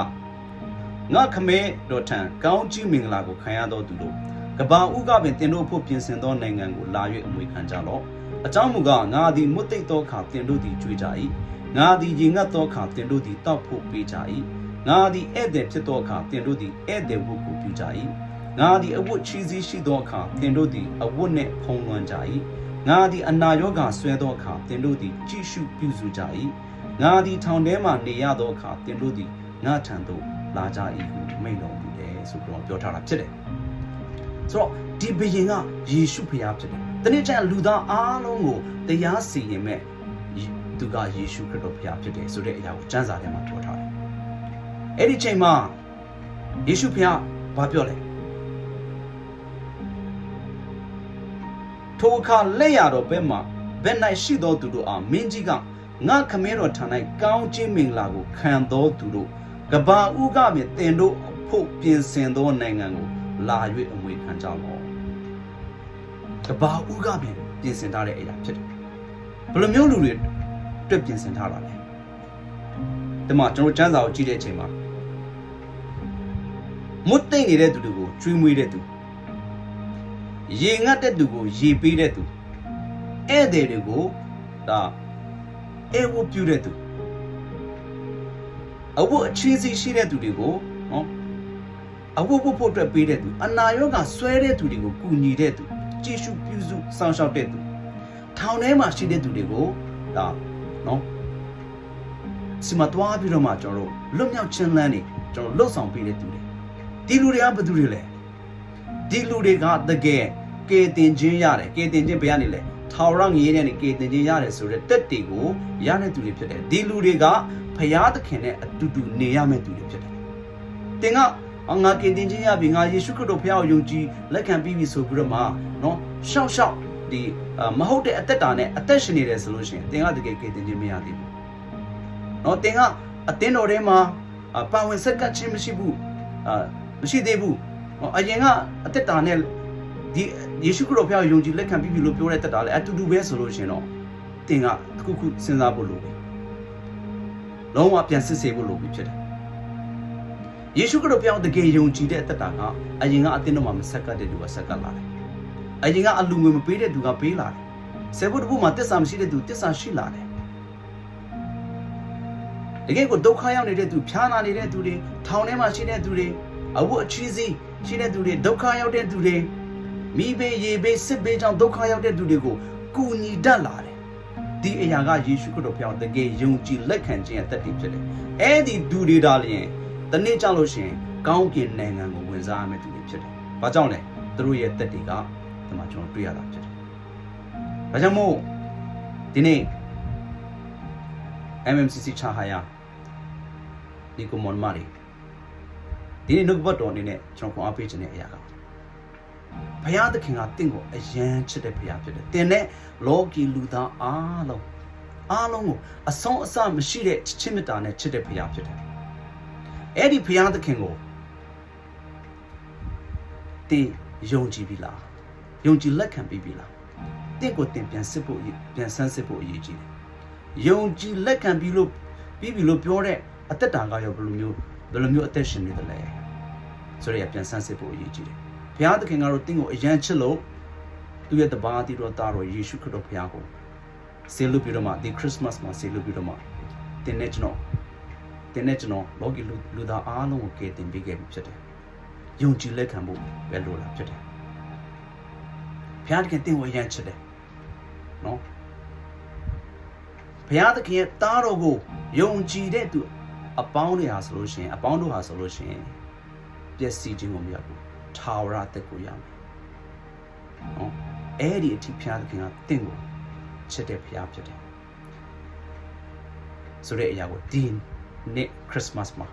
ငါခမဲတော်ထံကောင်းကြီးမင်္ဂလာကိုခံရသောသူတို့ကဘာဥကပင်တင်တို့ဖို့ပြင်ဆင်သောနိုင်ငံကိုလာ၍အမွေခံကြလော့အကြောင်းမူကားငါသည်မွတ်သိပ်သောအခါတင်တို့သည်ကြွေးကြ၏ငါသည်ရင်ငတ်သောအခါတင်တို့သည်တောက်ဖို့ပေးကြ၏ငါသည်ဧည့်သည်ဖြစ်သောအခါတင်တို့သည်ဧည့်သည်ဝတ်ကိုပြုကြ၏ငါသည်အဝတ်ချီးစည်းရှိသောအခါတင်တို့သည်အဝတ်နှင့်ဖုံးလွှမ်းကြ၏ငါသည်အနာရောဂါဆွဲသောအခါတင်တို့သည်ကြည့်ရှုပြုစုကြ၏ငါသည်ထောင်ထဲမှနေရသောအခါတင်တို့သည်ငါထံသို့လာကြ၏ဟုမိန့်တော်မူတယ်ဆိုပြီးတော့ပြောထားတာဖြစ်တယ်ဆိုတော့ဒီဘုရင်ကယေရှုဖခင်ဖြစ်တယ်တနေ့ကျရင်လူသားအားလုံးကိုတရားစီရင်မဲ့သူကယေရှုခရစ်တော်ဖခင်ဖြစ်တယ်ဆိုတဲ့အရာကိုကျမ်းစာထဲမှာပြောထားတယ်အဲ့ဒီချိန်မှာယေရှုဖခင်ဘာပြောလဲထိုအခါလက်ရတော်ဘက်၌ရှိသောသူတို့အားမင်းကြီးကငါခမဲတော်ထံ၌ကောင်းခြင်းမင်္ဂလာကိုခံသောသူတို့ကဘာဥကမြင်တင်တို့ဖို့ပြင်ဆင်သောနိုင်ငံကိုလာ၍အမွေခံကြလော့ကဘာဥကမြင်ပြင်ဆင်ထားတဲ့အရာဖြစ်တယ်ဘယ်လိုမျိုးလူတွေတွေ့ပြင်ဆင်ထားတာလဲဒီမှာကျွန်တော်ကျမ်းစာကိုကြည့်တဲ့အချိန်မှာမွတ်သိမ့်နေတဲ့သူတွေကိုကျွေးမွေးတဲ့သူရေငတ်တဲ့သူကိုရေပေးတဲ့သူဧည့်သည်တွေကိုဒါဧဝပြုတဲ့သူအဝတ်အချီးစီးရှိတဲ့သူတွေကိုနော်အဝတ်ဖို့အတွက်ပေးတဲ့သူအနာရောဂါဆွဲတဲ့သူတွေကိုကူညီတဲ့သူကြည့်ရှုပြုစုစောင့်ရှောက်တဲ့သူထောင်ထဲမှာရှိတဲ့သူတွေကိုဒါနော်စီမသွားပြီးတော့မှကျွန်တော်တို့လွတ်မြောက်ခြင်းလမ်းနေကျွန်တော်လှုပ်ဆောင်ပေးတဲ့သူတွေဒီလူတွေကဘယ်သူတွေလဲဒီလူတွေကတကယ်ကေတင်ခြင်းရတယ်ကေတင်ခြင်းဘယ်ကနေလဲထောင်ရောင်းရေးတဲ့နေကေတင်ခြင်းရတယ်ဆိုတဲ့တက်တွေကိုရတဲ့သူတွေဖြစ်တယ်ဒီလူတွေကဖရာသခင်နဲ့အတူတူနေရမယ့်သူတွေဖြစ်တယ်တင်ကငါကေတင်ခြင်းရပြီငါယေရှုခရစ်တော်ဖရာကိုယုံကြည်လက်ခံပြီးပြီဆိုပြီးတော့မှနော်ရှောက်ဒီမဟုတ်တဲ့အသက်တာနဲ့အသက်ရှင်နေတယ်ဆိုလို့ရှိရင်တင်ကတကယ်ကေတင်ခြင်းမရသေးဘူးနော်တင်ကအတင်းတော်ထဲမှာပါဝင်ဆက်ကပ်ခြင်းမရှိဘူးမရှိသေးဘူးအရင်ကအသက်တာနဲ့ဒီယေရှုခရစ်တော်ဖခင်ကိုယုံကြည်လက်ခံပြီးပြီလို့ပြောတဲ့တက်တာလေအတူတူပဲဆိုလို့ရှင်တော့တင်ကတစ်ခုခုစဉ်းစားဖို့လိုပြီလုံးဝပြန်စစ်ဆေးဖို့လိုပြီဖြစ်တယ်ယေရှုခရစ်တော်ဖခင်တကယ်ယုံကြည်တဲ့တက်တာကအရင်ကအတင်းတော်မှာမဆက်ကပ်တဲ့သူကဆက်ကပ်လာတယ်အရင်ကအလူငွေမပေးတဲ့သူကပေးလာတယ်ဆေဘုတ်ဘုမှာတစ္ဆာမရှိတဲ့သူတစ္ဆာရှိလာတယ်တကယ်ကိုဒုက္ခရောက်နေတဲ့သူဖြားနာနေတဲ့သူတွေထောင်ထဲမှာရှိတဲ့သူတွေအဝတ်အချီးစီးရှိတဲ့သူတွေဒုက္ခရောက်တဲ့သူတွေမိဘေးရေဘေးစစ်ဘေးကြောင့်ဒုက္ခရောက်တဲ့သူတွေကိုကူညီတတ်လာတယ်ဒီအရာကယေရှုခရစ်တော်ဖခင်တကယ်ယုံကြည်လက်ခံခြင်းအသက်တည်ဖြစ်တယ်အဲ့ဒီသူတွေဒါလျင်တနေ့ကြောက်လို့ရှိရင်ကောင်းကင်နိုင်ငံကိုဝင်စားရမယ့်သူတွေဖြစ်တယ်ဘာကြောင့်လဲသူတို့ရဲ့သက်တည်ကဒီမှာကျွန်တော်တွေ့ရတာဖြစ်တယ်ဒါကြောင့်မို့ဒီနေ့ MMCC ချဟာယာဒီကိုမွန်မာရီဒီနေ့နှုတ်ဘတ်တော်အနေနဲ့ကျွန်တော်ခွန်အားပေးခြင်းတဲ့အရာကဘုရားသခင်ကတင့်ကိုအယံချစ်တဲ့ဘုရားဖြစ်တယ်တင်တဲ့လောကီလူသားအားလုံးကိုအဆုံးအစမရှိတဲ့ချစ်မေတ္တာနဲ့ချစ်တဲ့ဘုရားဖြစ်တယ်အဲ့ဒီဘုရားသခင်ကိုတင်ယုံကြည်ပြီလားယုံကြည်လက်ခံပြီးပြီလားတင့်ကိုတင်ပြန်ဆန်းစစ်ဖို့အရေးကြီးတယ်ယုံကြည်လက်ခံပြီးလို့ပြောတဲ့အသက်တာကရောဘယ်လိုမျိုးအသက်ရှင်နေတယ်လဲဆိုရပြန်ဆန်းစစ်ဖို့အရေးကြီးတယ်ဘုရားသခင်ကတော့တင့်ကိုအယံချစ်လို့သူ့ရဲ့တပါးတည်တော်သားတော်ယေရှုခရစ်တော်ဘုရားကိုဆေးလူပြီးတော့မှဒီခရစ်စမတ်မှာဆေးလူပြီးတော့မှတင်နေကျွန်တော်လောကီလူသားအားလုံးကိုကယ်တင်ပေးခဲ့ပြီဖြစ်တယ်ယုံကြည်လက်ခံဖို့ပဲလိုလားဖြစ်တယ်ဘုရားသခင်တင့်ကိုအယံချစ်တယ်နော်ဘုရားသခင်ရဲ့သားတော်ကိုယုံကြည်တဲ့သူအပေါင်းတို့ဟာဆိုလို့ရှိရင်ပျက်စီးခြင်းကိုမရဘူးထာဝရသက်ကိုရမယ်နော်အဲ့ဒီအထိဘုရားသခင်ကတင့်ကိုချစ်တဲ့ဘုရားဖြစ်တယ်ဆိုတဲ့အရာကိုဒီနေ့ခရစ်စမတ်မှာ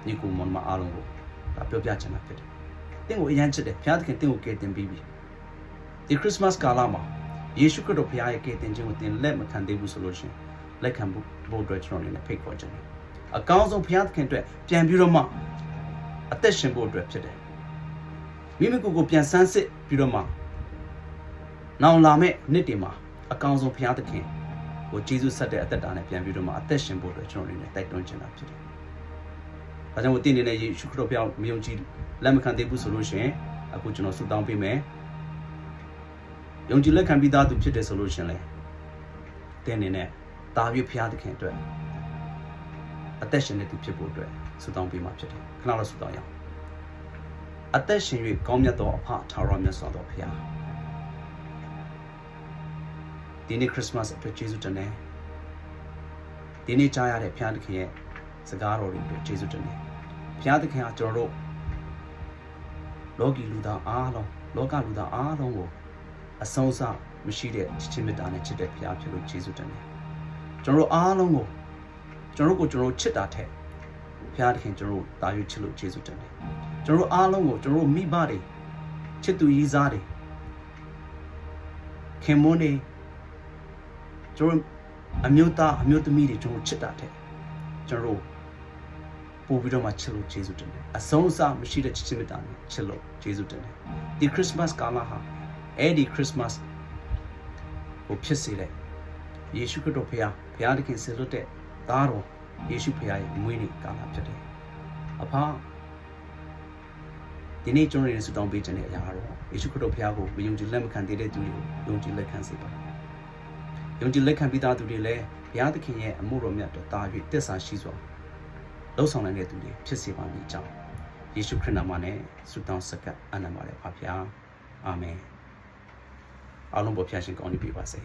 ဒီကိုမွန်မအားလုံးကို ဒါပြောပြချင်တာဖြစ်တယ်တင့်ကိုအရန်ချစ်တယ်ဘုရားသခင်တင့်ကိုကယ်တင်ပြီးပြီဒီခရစ်မတ်ကာလမှာယေရှုခရစ်တော်ဘုရားရဲ့ကယ်တင်ခြင်းကိုတင်လက်မခံသေးဘူးဆိုလို့ရှိရင်လက်ခံဖို့အတွက်ကျွန်တော်အနေနဲ့ဖိတ်ခေါ်ချင်တယ်အကောင်းဆုံးဘုရားသခင်အတွက်ပြန်ပြီးတော့မှအသက်ရှင်ဖို့အတွက်ဖြစ်တယ်မိမိကိုယ်ကိုပြန်ဆန်းစစ်ပြီးတော့မှနောင်လာမယ့်နှစ်တွေမှာအကောင်းဆုံးဘုရားသခင်ကိုဂျေဇုဆက်တဲ့အသက်တာနဲ့ပြန်ပြီးတော့မှအသက်ရှင်ဖို့အတွက်ကျွန်တော်အနေနဲ့တိုက်တွန်းချင်တာဖြစ်တယ်ဒါကြောင့်ဒီနေ့နဲ့ယေရှုခရစ်တော်ဘုရားမယုံကြည်လက်မခံသေးဘူးဆိုလို့ရှိရင်အခုကျွန်တော်ဆုတောင်းပေးမယ်ယုံကြည်လက်ခံပြီးသားသူဖြစ်တယ်ဆိုလို့ရှိရင်လေတဲ့အနေနဲ့တာပြည့်ဘုရားသခင်အတွက်အသက်ရှင်နေသူဖြစ်ဖို့အတွက်ဆုတောင်းပေးမှာဖြစ်တယ်ခဏတော့ဆုတောင်းရအောင်အသက်ရှင်၍ကောင်းမြတ်သောအဖထာဝရမြတ်စွာသောဘုရားဒီနေ့ခရစ်မတ်အတွက်ယေရှုတင်တယ်ဒီနေ့ကြားရတဲ့ဘုရားသခင်ရဲ့စကားတော်တွေအတွက်ယေရှုတင်တယ်ဘုရားသခင်ကကျွန်တော်တို့လောကီလူသားအားလုံးလောကလူသားအားလုံးကိုအဆုံးအစမရှိတဲ့ချစ်ချင်းမေတ္တာနဲ့ချစ်တဲ့ဘုရားဖြစ်လို့ယေရှုတင်တယ်ကျွန်တော်တို့အားလုံးကိုကျွန်တော်တို့ချစ်တာထက်ဘုရားသခင်ကျွန်တော်တို့တာယူချစ်လို့ယေရှုတင်တယ်ကျွန်တော်တို့အားလုံးကိုကျွန်တော်တို့မိဘတွေချစ်သူရည်စားတွေခင်မွန်းတွေကျွန်တော်အမျိုးသားအမျိုးသမီးတွေကျွန်တော်ချစ်တာထက်ကျွန်တော်ပို့ပြီးတော့မှချစ်လို့ယေရှုတင်တယ်အဆုံးအစမရှိတဲ့ချစ်ချင်းမေတ္တာနဲ့ချစ်လို့ယေရှုတင်တယ်ဒီခရစ်မတ်ကာလဟာအဲ့ဒီခရစ်မတ်ကိုဖြစ်စေတဲ့ယေရှုခရစ်တော်ဘုရားသခင်ဆေလွတ်တဲ့သားတော်ယေရှုဘုရားရဲ့မွေးနေ့ကာလဖြစ်တယ်အဖဒီနေ့ကျွန်တော်တို့ဆုတောင်းပေးခြင်းတဲ့အရာတော့ယေရှုခရစ်တော်ဘုရားကိုမယုံကြည်လက်မခံသေးတဲ့သူတွေကိုယုံကြည်လက်ခံစေပါယုံကြည်လက်ခံပြီးသားသူတွေလည်းဘုရားသခင်ရဲ့အမှုတော်မြတ်တော်တာ၍တစ္ဆာရှိစွာလှုပ်ဆောင်နိုင်တဲ့သူတွေဖြစ်စေပါမည်အကြောင်းယေရှုခရစ်နာမနဲ့ဆုတောင်းဆက်ကပ်အနံပါတယ်ဖခင်အာမင်အားလုံးပေါ်ဖျားရှင်ကောင်းကြီးပြပါစေ